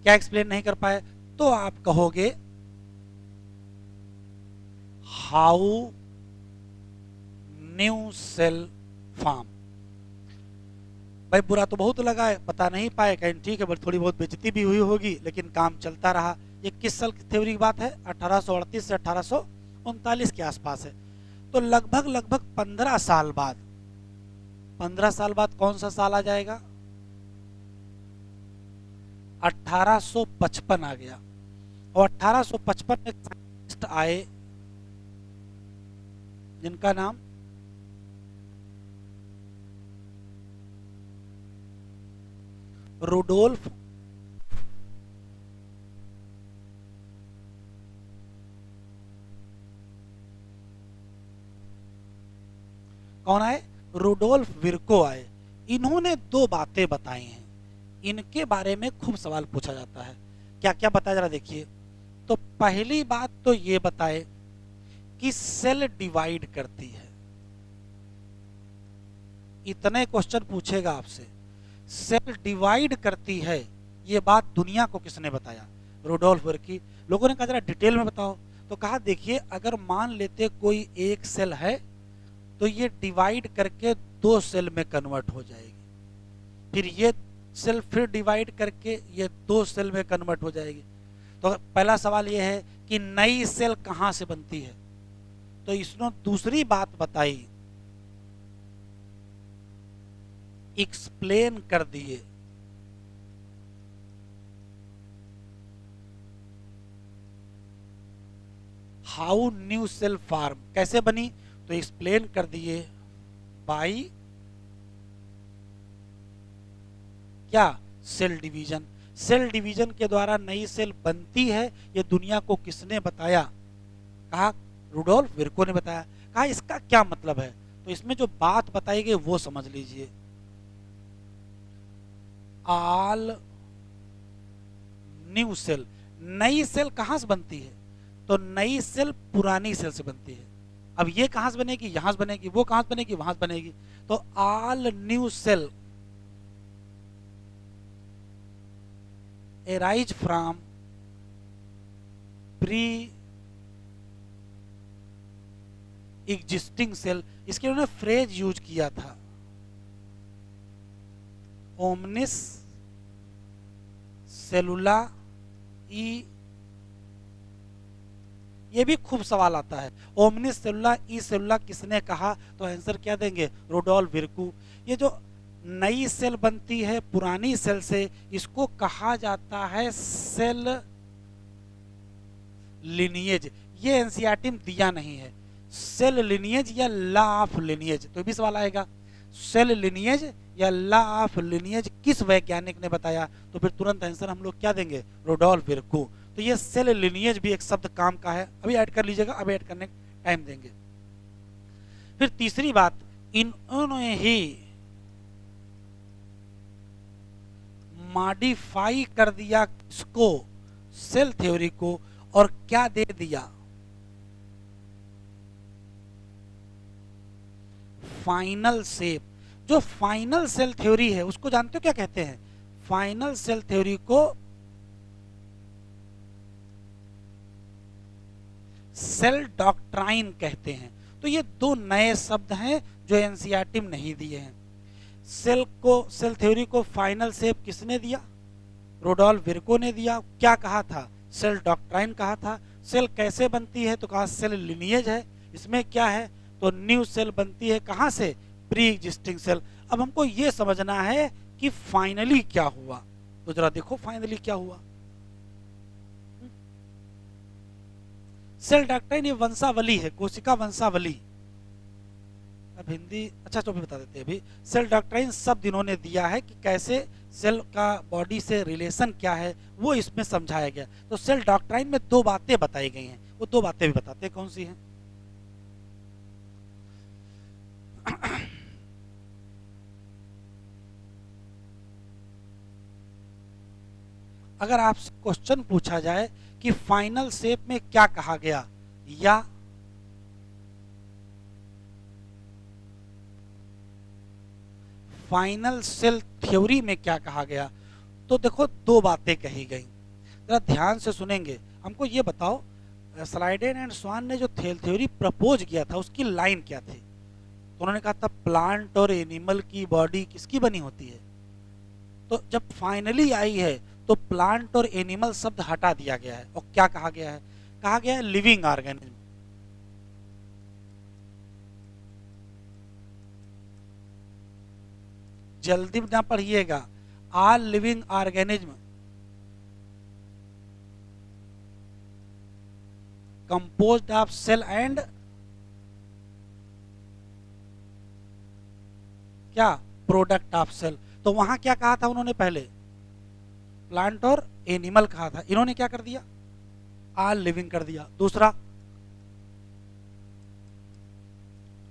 [SPEAKER 1] क्या एक्सप्लेन नहीं कर पाए? तो आप कहोगे हाउ न्यू सेल फॉर्म। भाई बुरा तो बहुत लगा है, बता नहीं पाए, कहीं ठीक है, बट थोड़ी बहुत बेइज्जती भी हुई होगी, लेकिन काम चलता रहा। ये किस साल की थ्योरी की बात है? 1838 से 1839 के आसपास है। तो लगभग लगभग 15 साल बाद, 15 साल बाद कौन सा साल आ जाएगा? 1855 आ गया। और 1855 में साइंटिस्ट आए जिनका नाम रुडोल्फ कौन आए? रुडोल्फ विर्को आए। इन्होंने दो बातें बताई हैं, इनके बारे में खूब सवाल पूछा जाता है। क्या क्या बताया जरा देखिए। तो पहली बात तो ये बताए कि सेल डिवाइड करती है। इतने क्वेश्चन पूछेगा आपसे, सेल डिवाइड करती है, ये बात दुनिया को किसने बताया? रुडोल्फ विर्की। लोगों ने कहा जरा डिटेल में बताओ। तो कहा देखिए, अगर मान लेते कोई एक सेल है तो ये डिवाइड करके दो सेल में कन्वर्ट हो जाएगी, फिर ये सेल फिर डिवाइड करके ये दो सेल में कन्वर्ट हो जाएगी। तो पहला सवाल ये है कि नई सेल कहां से बनती है? तो इसने दूसरी बात बताई, एक्सप्लेन कर दिए हाउ न्यू सेल फॉर्म कैसे बनी। तो एक्सप्लेन कर दिए बाय क्या? Cell division. सेल डिवीजन के द्वारा नई सेल बनती है, ये दुनिया को किसने बताया? कहा रुडोल्फ विर्को ने बताया। कहा इसका क्या मतलब है? तो इसमें जो बात बताई गई वो समझ लीजिए। ऑल न्यू सेल, नई सेल कहां से बनती है? तो नई सेल पुरानी सेल से बनती है। अब ये कहां से बनेगी? यहां से बनेगी। वो कहां से बनेगी? वहां से बनेगी। तो all new cell arise from pre existing cell. इसके उन्होंने फ्रेज यूज किया था, ओमनिस सेलुला ई। ये भी खूब सवाल आता है, ओमनिस सेलुला ई सेलुला किसने कहा? तो आंसर क्या देंगे? रुडोल्फ विर्कू। ये जो नई सेल बनती है पुरानी सेल से, इसको कहा जाता है सेल लिनिएज। ये एनसीईआरटी में दिया नहीं है, सेल लिनिएज या लॉ ऑफ लिनिएज। तो भी सवाल आएगा, सेल लिनिएज या लॉ ऑफ लिनिएज किस वैज्ञानिक ने बताया? तो फिर तुरंत आंसर हम लोग क्या देंगे? रुडोल्फ विर्कू। तो ये सेल लिनिएज भी एक शब्द काम का है, अभी ऐड कर लीजिएगा, अभी ऐड करने टाइम देंगे। फिर तीसरी बात, इन्होंने ही मॉडिफाई कर दिया इसको, सेल थ्योरी को, और क्या दे दिया? Final shape. जो फाइनल सेल थ्योरी है उसको जानते हो क्या कहते हैं? फाइनल सेल थ्योरी को सेल डॉक्ट्राइन कहते हैं। तो ये दो नए शब्द हैं जो एनसीईआरटी में नहीं दिए हैं। सेल थ्योरी को फाइनल शेप किसने दिया? रुडोल्फ विर्को ने दिया। क्या कहा था? सेल डॉक्ट्राइन कहा था। सेल कैसे बनती है? तो कहा सेल लिनिएज है। इसमें क्या है? तो न्यू सेल बनती है कहां से? Pre existing cell. अब हमको ये समझना है कि फाइनली क्या हुआ। तो जरा देखो फाइनली क्या हुआ। सेल डॉक्ट्राइन ये वंशावली है, कोशिका वंशावली। अब हिंदी अच्छा तो भी बता देते हैं। अभी सेल डॉक्ट्राइन शब्द इन्होंने दिया है कि कैसे सेल का बॉडी से रिलेशन क्या है, वो इसमें समझाया गया। तो सेल डॉक्ट्राइन में दो बातें बताई गई हैं, वो दो बातें भी बताते हैं कौन सी हैं। अगर आपसे क्वेश्चन पूछा जाए कि फाइनल शेप में क्या कहा गया, या फाइनल सेल थ्योरी में क्या कहा गया, तो देखो दो बातें कही गई। जरा ध्यान से सुनेंगे। हमको ये बताओ, स्लाइडेन एंड स्वान ने जो सेल थ्योरी प्रपोज किया था उसकी लाइन क्या थी? तो उन्होंने कहा था प्लांट और एनिमल की बॉडी किसकी बनी होती है। तो जब फाइनली आई है तो प्लांट और एनिमल शब्द हटा दिया गया है और क्या कहा गया है? कहा गया है लिविंग ऑर्गेनिज्म। जल्दी ना पढ़िएगा। All living organism composed of cell and क्या? Product of cell. तो वहां क्या कहा था उन्होंने? पहले प्लांट और एनिमल कहा था, इन्होंने क्या कर दिया? ऑल लिविंग कर दिया। दूसरा,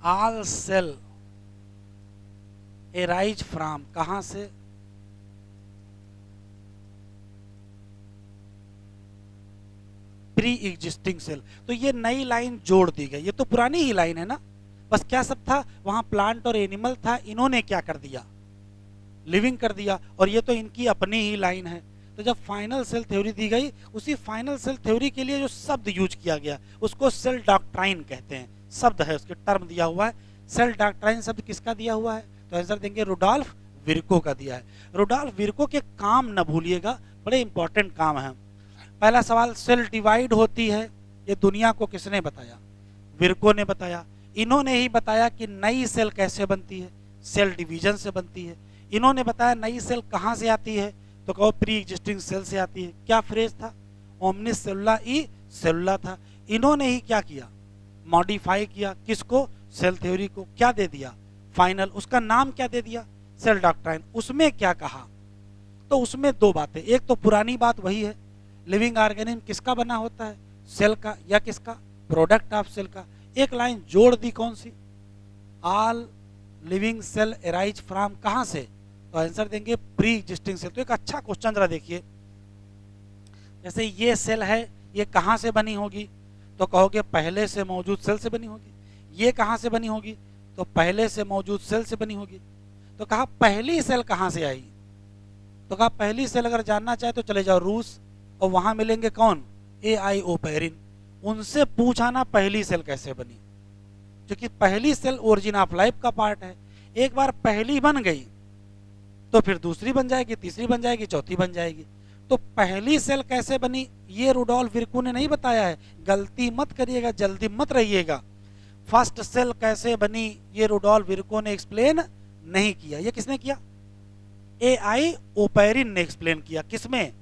[SPEAKER 1] ऑल सेल एराइज फ्रॉम, कहां से? Pre existing cell. तो ये नई लाइन जोड़ दी गई। ये तो पुरानी ही लाइन है ना, बस क्या सब था वहां? प्लांट और एनिमल था, इन्होंने क्या कर दिया? लिविंग कर दिया। और ये तो इनकी अपनी ही लाइन है। तो जब फाइनल सेल थ्योरी दी गई, उसी फाइनल सेल थ्योरी के लिए जो शब्द यूज किया गया उसको सेल डॉक्ट्राइन कहते हैं। शब्द है, उसके टर्म दिया हुआ है। सेल डॉक्ट्राइन शब्द किसका दिया हुआ है? तो आंसर देंगे रुडोल्फ विर्को का दिया है। रुडोल्फ विर्को के काम न भूलिएगा, बड़े इंपॉर्टेंट काम है। पहला सवाल, सेल डिवाइड होती है, ये दुनिया को किसने बताया? विर्को ने बताया। इन्होंने ही बताया कि नई सेल कैसे बनती है, सेल डिवीजन से बनती है। इन्होंने बताया नई सेल कहां से आती है, तो कहो प्री एग्जिस्टिंग सेल से आती है। क्या फ्रेज था? ओमनिस सेलुला ई सेलुला था। इन्होंने ही क्या किया? मॉडिफाई किया। किसको? सेल थ्योरी को। क्या दे दिया? फाइनल। उसका नाम क्या दे दिया? Cell doctrine. उसमें क्या कहा? तो उसमें दो बातें। एक तो पुरानी बात वही है, लिविंग ऑर्गेनिज्म किसका बना होता है? सेल का। या किसका? प्रोडक्ट ऑफ सेल का। एक लाइन जोड़ दी, कौन सी? All living cell arise from, कहां से? तो आंसर देंगे प्री एग्जिस्टिंग सेल। तो एक अच्छा क्वेश्चन जरा देखिए, जैसे ये सेल है, ये कहां से बनी होगी? तो कहोगे पहले से मौजूद सेल से बनी होगी। ये कहां से बनी होगी? तो पहले से मौजूद सेल से बनी होगी। तो कहा पहली सेल कहां से आई? तो कहा पहली सेल अगर जानना चाहे तो चले जाओ रूस, और वहां मिलेंगे कौन? एआईओपेरिन। उनसे पूछाना पहली सेल कैसे बनी, क्योंकि पहली सेल ओरिजिन ऑफ लाइफ का पार्ट है। एक बार पहली बन गई तो फिर दूसरी बन जाएगी, तीसरी बन जाएगी, चौथी बन जाएगी। तो पहली सेल कैसे बनी ये रुडोल्फ विर्को ने नहीं बताया है। गलती मत करिएगा, जल्दी मत रहिएगा। फर्स्ट सेल कैसे बनी ये रुडोल्फ विर्को ने एक्सप्लेन नहीं किया। ये किसने किया? एआईओपेरिन ने एक्सप्लेन किया। किसमें?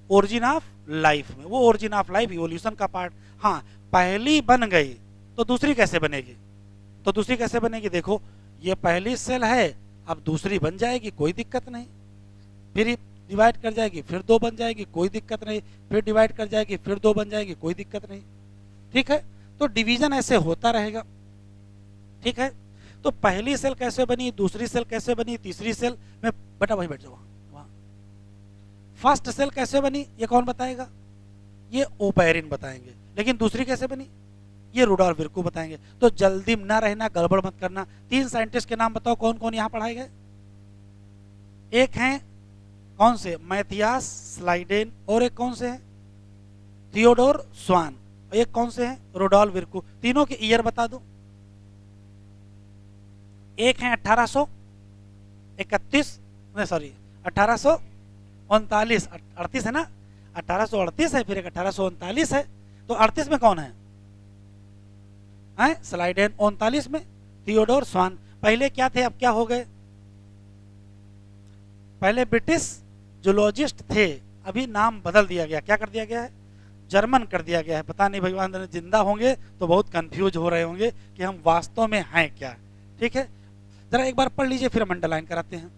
[SPEAKER 1] ओरिजिन ऑफ लाइफ में। वो ओरिजिन ऑफ लाइफ इवोल्यूशन का पार्ट। हाँ, पहली बन गई तो दूसरी कैसे बनेगी? तो दूसरी कैसे बनेगी? देखो, ये पहली सेल है, अब दूसरी बन जाएगी, कोई दिक्कत नहीं। फिर डिवाइड कर जाएगी, फिर दो बन जाएगी, कोई दिक्कत नहीं। फिर डिवाइड कर जाएगी, फिर दो बन जाएगी, कोई दिक्कत नहीं। ठीक है, तो डिवीजन ऐसे होता रहेगा। ठीक है, तो पहली सेल कैसे बनी, दूसरी सेल कैसे बनी, तीसरी सेल में, बेटा वही बैठ जाओ वहां। फर्स्ट सेल कैसे बनी ये कौन बताएगा? ये ओपेरिन बताएंगे। लेकिन दूसरी कैसे बनी? ये रुडॉल्फ विर्कू बताएंगे। तो जल्दी ना रहना, गड़बड़ मत करना। 3 साइंटिस्ट के नाम बताओ कौन कौन यहाँ पढ़ाए गए। एक हैं कौन से, मैथियास स्लाइडेन, और एक कौन से हैं, थियोडोर स्वान, और एक कौन से हैं, रुडॉल्फ विर्कू। तीनों के ईयर बता दो। एक है 1831, सॉरी 1839, 38 है ना, 1838 है, फिर एक 1839 है। तो 38 में कौन है, स्लाइडेन। 39 में थियोडोर स्वान। पहले क्या थे, अब क्या हो गए, पहले ब्रिटिश जूलॉजिस्ट थे, अभी नाम बदल दिया गया। क्या कर दिया गया है, जर्मन कर दिया गया है। पता नहीं भगवान जिंदा होंगे तो बहुत कंफ्यूज हो रहे होंगे कि हम वास्तव में हैं क्या। ठीक है, जरा एक बार पढ़ लीजिए, फिर हम अंडरलाइन कराते हैं।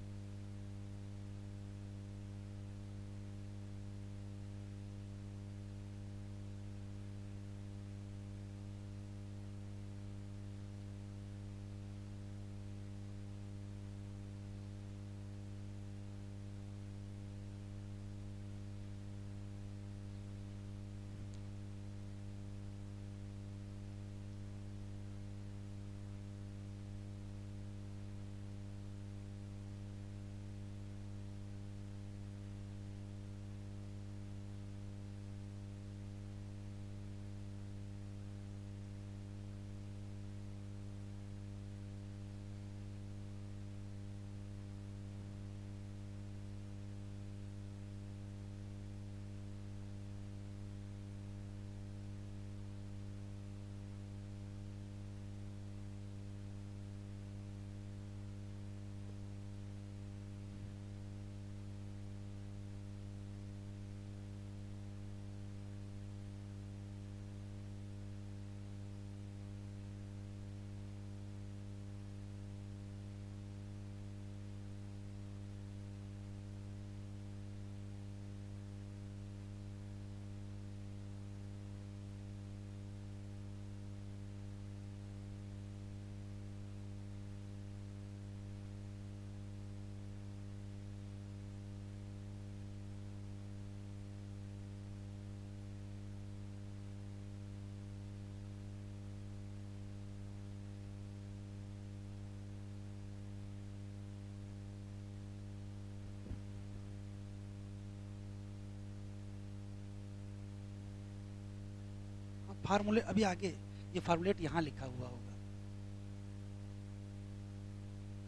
[SPEAKER 1] फार्मूले अभी आगे, ये फार्मूलेट यहाँ लिखा हुआ होगा।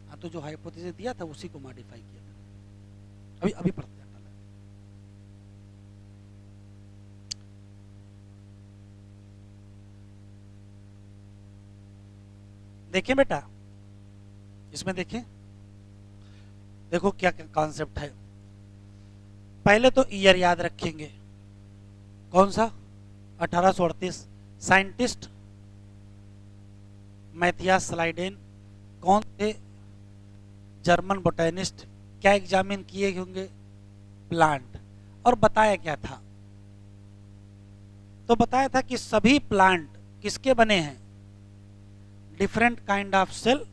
[SPEAKER 1] हाँ, तो जो हाइपोथेसिस दिया था उसी को मॉडिफाई किया था। अभी अभी पढ़ते हैं। देखें बेटा, इसमें देखें, देखो क्या कॉन्सेप्ट है। पहले तो ईयर याद रखेंगे, कौन सा, 1838। साइंटिस्ट मैथियास स्लाइडेन, कौन थे, जर्मन बोटेनिस्ट। क्या एग्जामिन किए होंगे, प्लांट। और बताया क्या था, तो बताया था कि सभी प्लांट किसके बने हैं, डिफरेंट काइंड ऑफ सेल,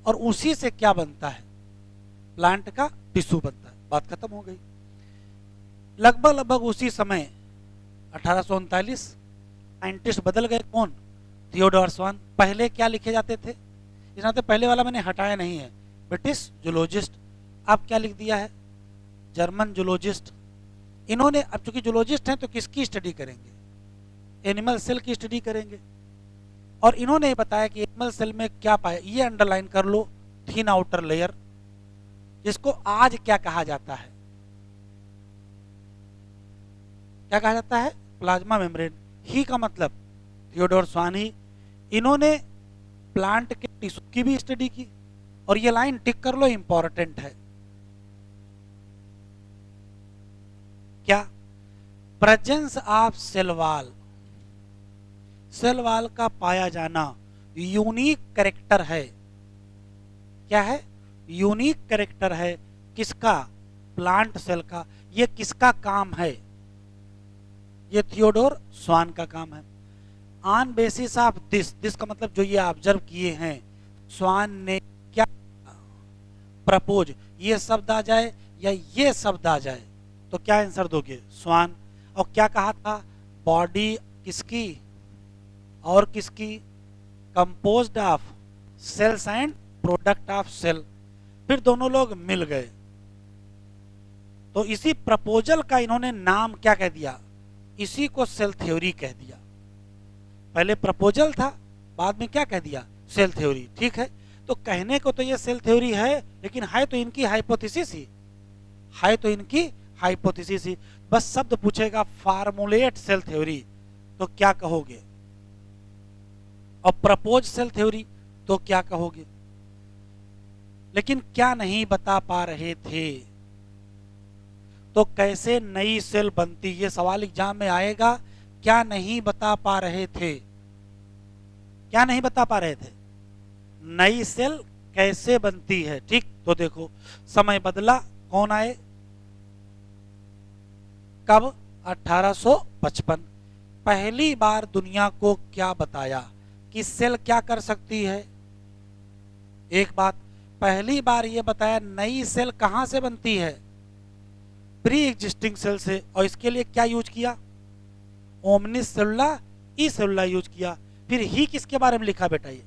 [SPEAKER 1] और उसी से क्या बनता है, प्लांट का टिश्यू बनता है। बात खत्म हो गई। लगभग लगभग उसी समय 1839 साइंटिस्ट बदल गए। कौन, थियोडोर स्वान। पहले क्या लिखे जाते थे, इस नाते पहले वाला मैंने हटाया नहीं है, ब्रिटिश जूलॉजिस्ट। अब क्या लिख दिया है, जर्मन जूलॉजिस्ट। इन्होंने, अब चूंकि जूलॉजिस्ट हैं तो किसकी स्टडी करेंगे, एनिमल सेल की स्टडी करेंगे। और इन्होंने बताया कि एनिमल सेल में क्या पाया, ये अंडरलाइन कर लो, थिन आउटर लेयर, जिसको आज क्या कहा जाता है, क्या कहा जाता है, प्लाज्मा मेम्ब्रेन। ही का मतलब थियोडोर स्वान ही। इन्होंने प्लांट के टिश्यू की भी स्टडी की। और ये लाइन टिक कर लो, इंपॉर्टेंट है। क्या, presence of cell wall, cell wall का पाया जाना यूनिक कैरेक्टर है। क्या है, यूनिक कैरेक्टर है। किसका, प्लांट सेल का। ये किसका काम है, ये थियोडोर स्वान का काम है। ऑन बेसिस ऑफ दिस का मतलब जो ये ऑब्जर्व किए हैं, स्वान ने क्या प्रपोज, ये शब्द आ जाए या ये शब्द आ जाए तो क्या आंसर दोगे, स्वान। और क्या कहा था, बॉडी किसकी, और किसकी? Composed of cells and product of cell. फिर दोनों लोग मिल गए, तो इसी प्रपोजल का इन्होंने नाम क्या कह दिया? इसी को सेल थ्योरी कह दिया। पहले प्रपोजल था, बाद में क्या कह दिया? Cell theory. ठीक है, तो कहने को तो ये सेल थ्योरी है, लेकिन है तो इनकी हाइपोथेसिस ही, है तो इनकी हाइपोथेसिस ही। बस शब्द पूछेगा फार्मूलेट सेल थ्योरी तो क्या कहोगे, और प्रपोज सेल थ्योरी तो क्या कहोगे। लेकिन क्या नहीं बता पा रहे थे? तो कैसे नई सेल बनती, ये सवाल एग्जाम में आएगा। क्या नहीं बता पा रहे थे? क्या नहीं बता पा रहे थे? नई सेल कैसे बनती है। ठीक, तो देखो समय बदला, कौन आए, कब? 1855। पहली बार दुनिया को क्या बताया कि सेल क्या कर सकती है। एक बात, पहली बार ये बताया नई सेल कहां से बनती है? प्री एग्जिस्टिंग सेल से। और इसके लिए क्या यूज किया? ओमनिस सेलुला ई सेलुला यूज किया। फिर ही किसके बारे में लिखा बेटा? ये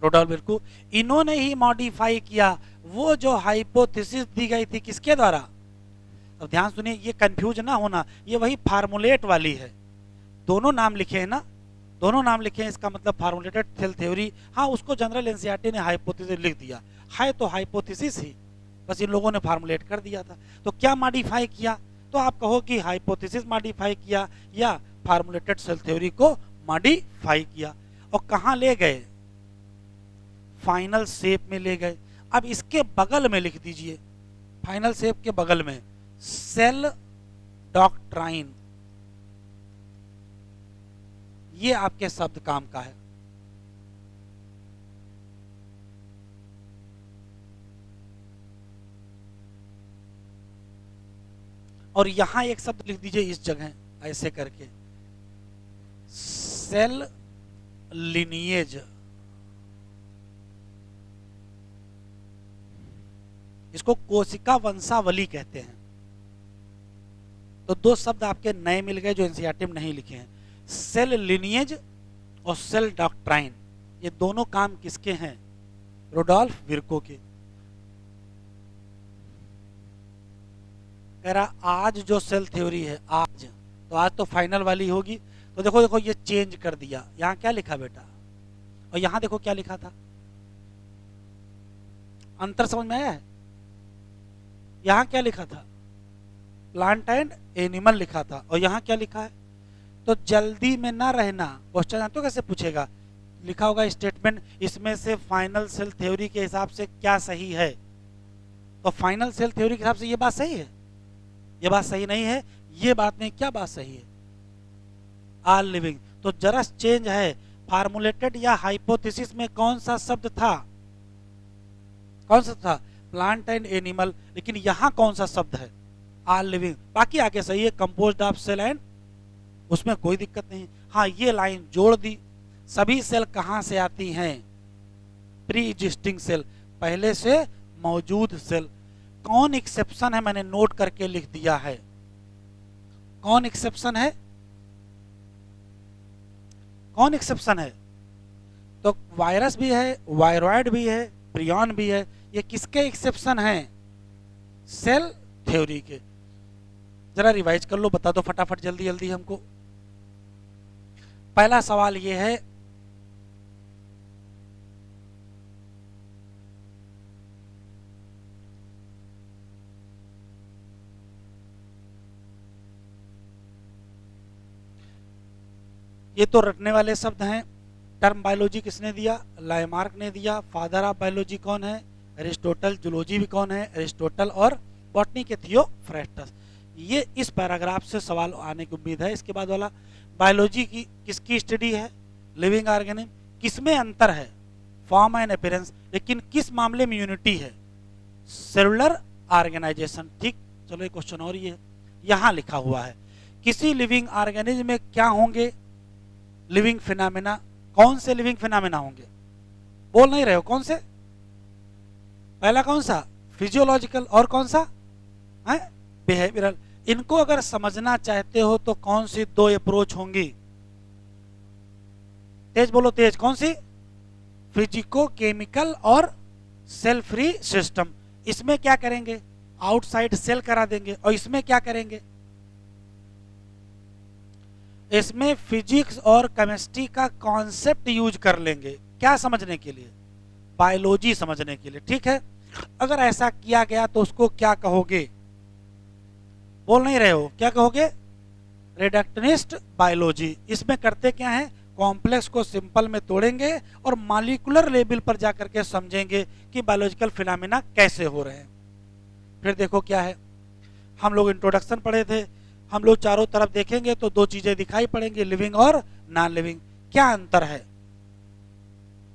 [SPEAKER 1] रुडोल्फ विर्को। इन्होंने ही मॉडिफाई किया वो जो हाइपोथेसिस दी गई थी, किसके द्वारा? अब ध्यान सुनिए, ये कंफ्यूज ना होना, ये वही फार्मूलेट वाली है। दोनों नाम लिखे हैं ना, दोनों नाम लिखे हैं, इसका मतलब फार्मूलेटेड सेल थ्योरी। हाँ, उसको जनरल एनसीईआरटी ने हाइपोथेसिस लिख दिया है, तो हाइपोथेसिस ही, बस इन लोगों ने फार्मूलेट कर दिया था। तो क्या मॉडिफाई किया? तो आप कहो कि हाइपोथेसिस मॉडिफाई किया या फार्मूलेटेड सेल थ्योरी को मॉडिफाई किया। और कहां ले गए? फाइनल शेप में ले गए। अब इसके बगल में लिख दीजिए, फाइनल शेप के बगल में सेल डॉक्ट्राइन। ये आपके शब्द काम का है। और यहां एक शब्द लिख दीजिए इस जगह, ऐसे करके, सेल लिनिएज। इसको कोशिका वंशावली कहते हैं। तो दो शब्द आपके नए मिल गए जो एनसीईआरटी में नहीं लिखे हैं, सेल लिनिएज और सेल डॉक्ट्राइन। ये दोनों काम किसके हैं? रुडोल्फ विर्को के। कह रहा आज जो सेल थ्योरी है, आज तो आज तो फाइनल वाली होगी। तो देखो देखो ये चेंज कर दिया, यहां क्या लिखा बेटा, और यहां देखो क्या लिखा था। अंतर समझ में आया है? यहां क्या लिखा था? प्लांट एंड एनिमल लिखा था, और यहां क्या लिखा है? तो जल्दी में ना रहना, क्वेश्चन तो कैसे पूछेगा, लिखा होगा स्टेटमेंट, इसमें से फाइनल सेल थ्योरी के हिसाब से क्या सही है। तो फाइनल सेल थ्योरी के हिसाब से ये बात सही है, ये बात सही नहीं है, ये बात नहीं, क्या बात सही है? आल लिविंग। तो जरा चेंज है, फार्मूलेटेड या हाइपोथेसिस में कौन सा शब्द था? कौन सा था? Plant and animal. लेकिन यहां कौन सा शब्द है? आल लिविंग। बाकी आगे सही है, कंपोज्ड ऑफ सेल एंड, उसमें कोई दिक्कत नहीं। हाँ, ये लाइन जोड़ दी। सभी सेल कहां से आती हैं? प्री एग्जिस्टिंग सेल, पहले से मौजूद सेल। कौन एक्सेप्शन है? मैंने नोट करके लिख दिया है। कौन एक्सेप्शन है? कौन एक्सेप्शन है? तो वायरस भी है, वायरॉइड भी है, प्रियॉन भी है। ये किसके एक्सेप्शन हैं? सेल थ्योरी के। जरा रिवाइज कर लो, बता दो फटाफट, जल्दी जल्दी हमको। पहला सवाल ये है, ये तो रटने वाले शब्द हैं। टर्म बायोलॉजी किसने दिया? लाइमार्क ने दिया। फादर ऑफ बायोलॉजी कौन है? एरिस्टोटल। जूलॉजी भी कौन है? एरिस्टोटल। और बॉटनी के थियोफ्रेस्टस। ये इस पैराग्राफ से सवाल आने की उम्मीद है। इसके बाद वाला, बायोलॉजी की किसकी स्टडी है? Living organism. किसमें अंतर है? Form and appearance. लेकिन किस मामले में यूनिटी है? Cellular organisation. ठीक, चलो एक क्वेश्चन और ये यहां लिखा हुआ है, किसी लिविंग ऑर्गेनिज्म में क्या होंगे? Living phenomena. कौन से लिविंग फिनोमेना होंगे? बोल नहीं रहे हो, कौन से? पहला कौन सा? फिजियोलॉजिकल। और कौन सा है? बिहेवियरल। इनको अगर समझना चाहते हो तो कौन सी दो अप्रोच होंगी? तेज बोलो तेज, कौन सी? फिजिको केमिकल और सेल फ्री सिस्टम। इसमें क्या करेंगे? आउटसाइड सेल करा देंगे। और इसमें क्या करेंगे? इसमें फिजिक्स और केमिस्ट्री का कॉन्सेप्ट यूज कर लेंगे। क्या समझने के लिए? बायोलॉजी समझने के लिए। ठीक है, अगर ऐसा किया गया तो उसको क्या कहोगे? बोल नहीं रहे हो, क्या कहोगे? Reductionist biology. इसमें करते क्या है? कॉम्प्लेक्स को सिंपल में तोड़ेंगे और मॉलिक्यूलर लेवल पर जाकर के समझेंगे कि बायोलॉजिकल फिनोमेना कैसे हो रहे हैं। फिर देखो क्या है, हम लोग इंट्रोडक्शन पढ़े थे, हम लोग चारों तरफ देखेंगे तो दो चीजें दिखाई पड़ेंगी, लिविंग और नॉन लिविंग। क्या अंतर है?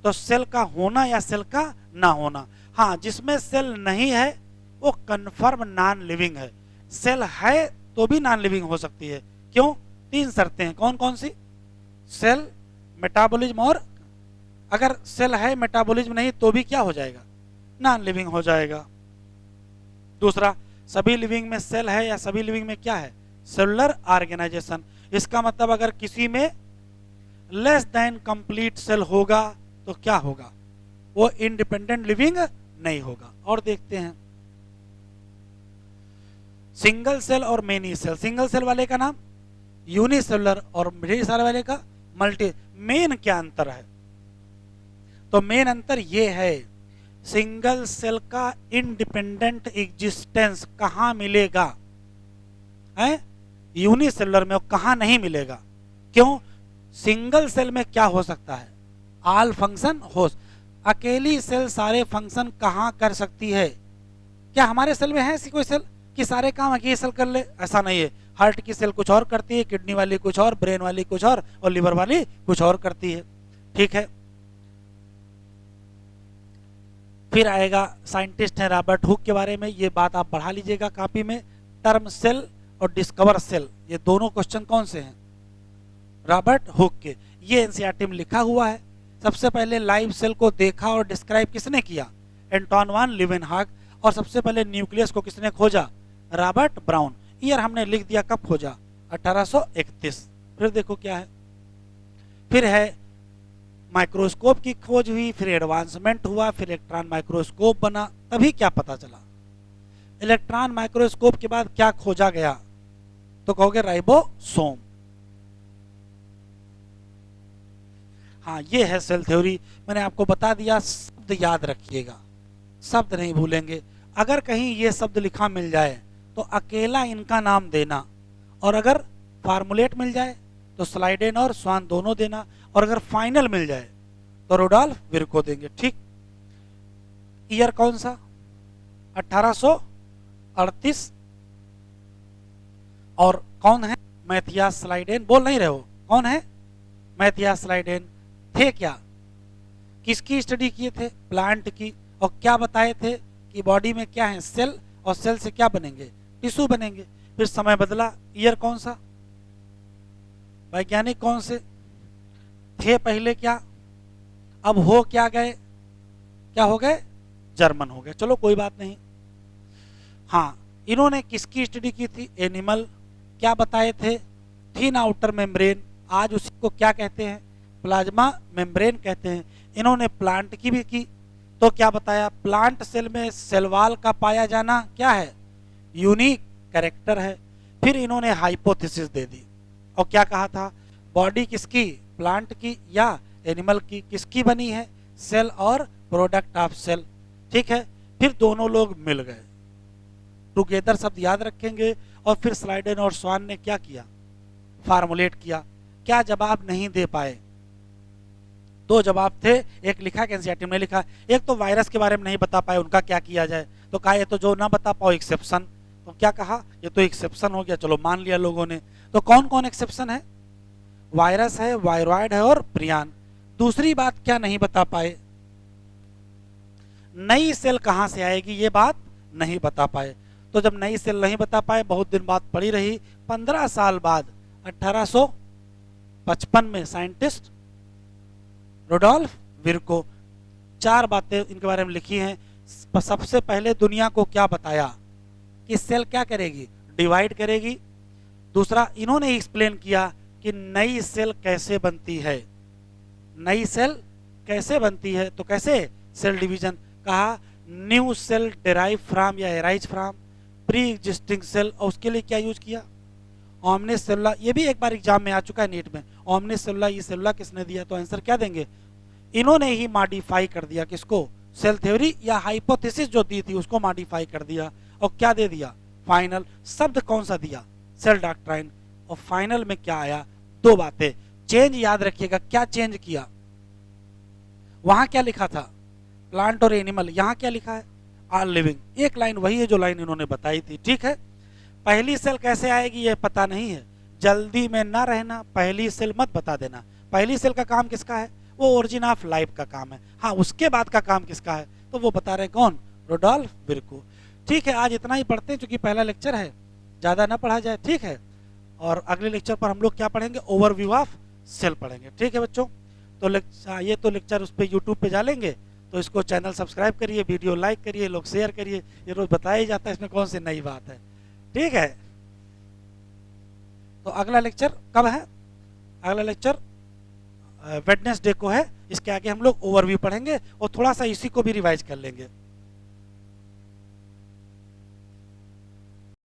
[SPEAKER 1] तो सेल का होना या सेल का ना होना। हाँ, जिसमें सेल नहीं है वो कंफर्म नॉन लिविंग है। सेल है तो भी नॉन लिविंग हो सकती है। क्यों? 3 शर्तें हैं। कौन कौन सी? सेल, मेटाबॉलिज्म और अगर सेल है मेटाबॉलिज्म नहीं तो भी क्या हो जाएगा? नॉन लिविंग हो जाएगा। दूसरा, सभी लिविंग में सेल है या सभी लिविंग में क्या है? Cellular organisation. इसका मतलब अगर किसी में लेस देन कंप्लीट सेल होगा तो क्या होगा? वो इंडिपेंडेंट लिविंग नहीं होगा। और देखते हैं सिंगल सेल और मेनी सेल। सिंगल सेल वाले का नाम यूनिसेलुलर और मेनी सेल वाले का मल्टी। मेन क्या अंतर है? तो मेन अंतर ये है, सिंगल सेल का इंडिपेंडेंट एग्जिस्टेंस कहां मिलेगा है? यूनिसेलुलर में कहां नहीं मिलेगा। क्यों? सिंगल सेल में क्या हो सकता है? ऑल फंक्शन हो। अकेली सेल सारे फंक्शन कहां कर सकती है? क्या हमारे सेल में है ऐसी कोई सेल कि सारे काम अकेली सेल कर ले? ऐसा नहीं है। हार्ट की सेल कुछ और करती है, किडनी वाली कुछ और, ब्रेन वाली कुछ और लिवर वाली कुछ और करती है। ठीक है, फिर आएगा साइंटिस्ट है रॉबर्ट हुक के बारे में, ये बात आप पढ़ा लीजिएगा कॉपी में। टर्म सेल और डिस्कवर सेल, ये दोनों क्वेश्चन कौन से हैं? रॉबर्ट हुक के। ये एनसीईआरटी में लिखा हुआ है। सबसे पहले लाइव सेल को देखा और डिस्क्राइब किसने किया? एंटोन वान लीवेनहॉग। और सबसे पहले न्यूक्लियस को किसने खोजा? Robert brown. ईयर हमने लिख दिया, कब खोजा? 1831। फिर देखो क्या है, फिर है माइक्रोस्कोप की खोज हुई, फिर एडवांसमेंट हुआ, फिर इलेक्ट्रॉन माइक्रोस्कोप बना। तभी क्या पता चला? इलेक्ट्रॉन माइक्रोस्कोप के बाद क्या खोजा गया? तो कहोगे राइबोसोम। हाँ, ये है सेल थ्योरी। मैंने आपको बता दिया, शब्द याद रखिएगा, शब्द नहीं भूलेंगे। अगर कहीं ये शब्द लिखा मिल जाए तो अकेला इनका नाम देना, और अगर फार्मूलेट मिल जाए तो स्लाइडेन और स्वान दोनों देना, और अगर फाइनल मिल जाए तो रुडोल्फ विर्को देंगे। ठीक, ईयर कौन सा? 1838। और कौन है? Matthias Schleiden. बोल नहीं रहे हो, कौन है? Matthias Schleiden. थे क्या? किसकी स्टडी किए थे? प्लांट की। और क्या बताए थे कि बॉडी में क्या है? सेल, और सेल से क्या बनेंगे? टिश्यू बनेंगे। फिर समय बदला। ईयर कौन सा? वैज्ञानिक कौन से थे पहले? क्या अब हो क्या गए? क्या हो गए? जर्मन हो गए। चलो कोई बात नहीं। हाँ, इन्होंने किसकी स्टडी की थी? एनिमल। क्या बताए थे? Thin outer membrane. आज उसी को क्या कहते हैं? प्लाज्मा मेम्ब्रेन कहते हैं। इन्होंने प्लांट की भी की। तो क्या बताया? प्लांट सेल में सेल वॉल का पाया जाना क्या है? यूनिक कैरेक्टर है। फिर इन्होंने हाइपोथेसिस दे दी और क्या कहा था? बॉडी किसकी? प्लांट की या एनिमल की? किसकी बनी है? सेल और प्रोडक्ट ऑफ सेल। ठीक है, फिर दोनों लोग मिल गए। टुगेदर शब्द याद रखेंगे। और फिर स्लाइडेन और स्वान ने क्या किया? फार्मूलेट किया। क्या जवाब नहीं दे पाए? 2 जवाब थे, एक लिखा कि एनसीईआरटी में लिखा। एक तो वायरस के बारे में नहीं बता पाए, उनका क्या किया जाए? तो कहा ये तो जो ना बता पाओ एक्सेप्शन। तो क्या कहा? ये तो एक्सेप्शन हो गया। चलो मान लिया लोगों ने। तो कौन कौन एक्सेप्शन है? वायरस है, वायरॉइड है और प्रियान। दूसरी बात क्या नहीं बता पाए? नई सेल कहां से आएगी, ये बात नहीं बता पाए। तो जब नई सेल नहीं बता पाए, बहुत दिन बाद पड़ी रही। 15 साल बाद 1855 में साइंटिस्ट रुडोल्फ विर्को 4 बातें इनके बारे में लिखी हैं। सबसे पहले दुनिया को क्या बताया कि सेल क्या करेगी? डिवाइड करेगी। दूसरा, इन्होंने एक्सप्लेन किया कि नई सेल कैसे बनती है। नई सेल कैसे बनती है, तो कैसे सेल डिवीजन कहा, न्यू सेल डेराइव फ्रॉम या arise from pre existing cell, और उसके लिए क्या यूज किया, ओमनिस सेलुला। ये भी एक बार एग्जाम में आ चुका है नीट में, ओमनिस सेलुला, ये सेलुला किसने दिया, तो आंसर क्या देंगे, इन्होंने ही मॉडिफाई कर दिया, किसको, सेल थ्योरी या हाइपोथेसिस जो दी थी उसको मॉडिफाई कर दिया, और क्या दे दिया, फाइनल शब्द कौन सा दिया, सेल डॉक्ट्राइन। और फाइनल में क्या आया, दो बातें, चेंज याद रखिएगा, क्या चेंज किया, वहां क्या लिखा था, प्लांट और एनिमल, यहां क्या लिखा है, आर लिविंग, एक लाइन वही है जो लाइन इन्होंने बताई थी, ठीक है। पहली सेल कैसे आएगी ये पता नहीं है, जल्दी में ना रहना, पहली सेल मत बता देना, पहली सेल का काम किसका है, वो ओरिजिन ऑफ लाइफ का काम है, हाँ उसके बाद का काम किसका है, तो वो बता रहे कौन, रोडोल्फ विर्को। ठीक है, आज इतना ही पढ़ते हैं क्योंकि पहला लेक्चर है, ज़्यादा ना पढ़ा जाए, ठीक है। और अगले लेक्चर पर हम लोग क्या पढ़ेंगे, ओवरव्यू ऑफ सेल पढ़ेंगे, ठीक है बच्चों। तो ये तो लेक्चर उस पर यूट्यूब पे डालेंगे, तो इसको चैनल सब्सक्राइब करिए, वीडियो लाइक करिए, लोग शेयर करिए, ये रोज बताया ही जाता है, इसमें कौन सी नई बात है, ठीक है। तो अगला लेक्चर कब है, अगला लेक्चर वेडनेसडे को है, इसके आगे हम लोग ओवरव्यू पढ़ेंगे और थोड़ा सा इसी को भी रिवाइज कर लेंगे।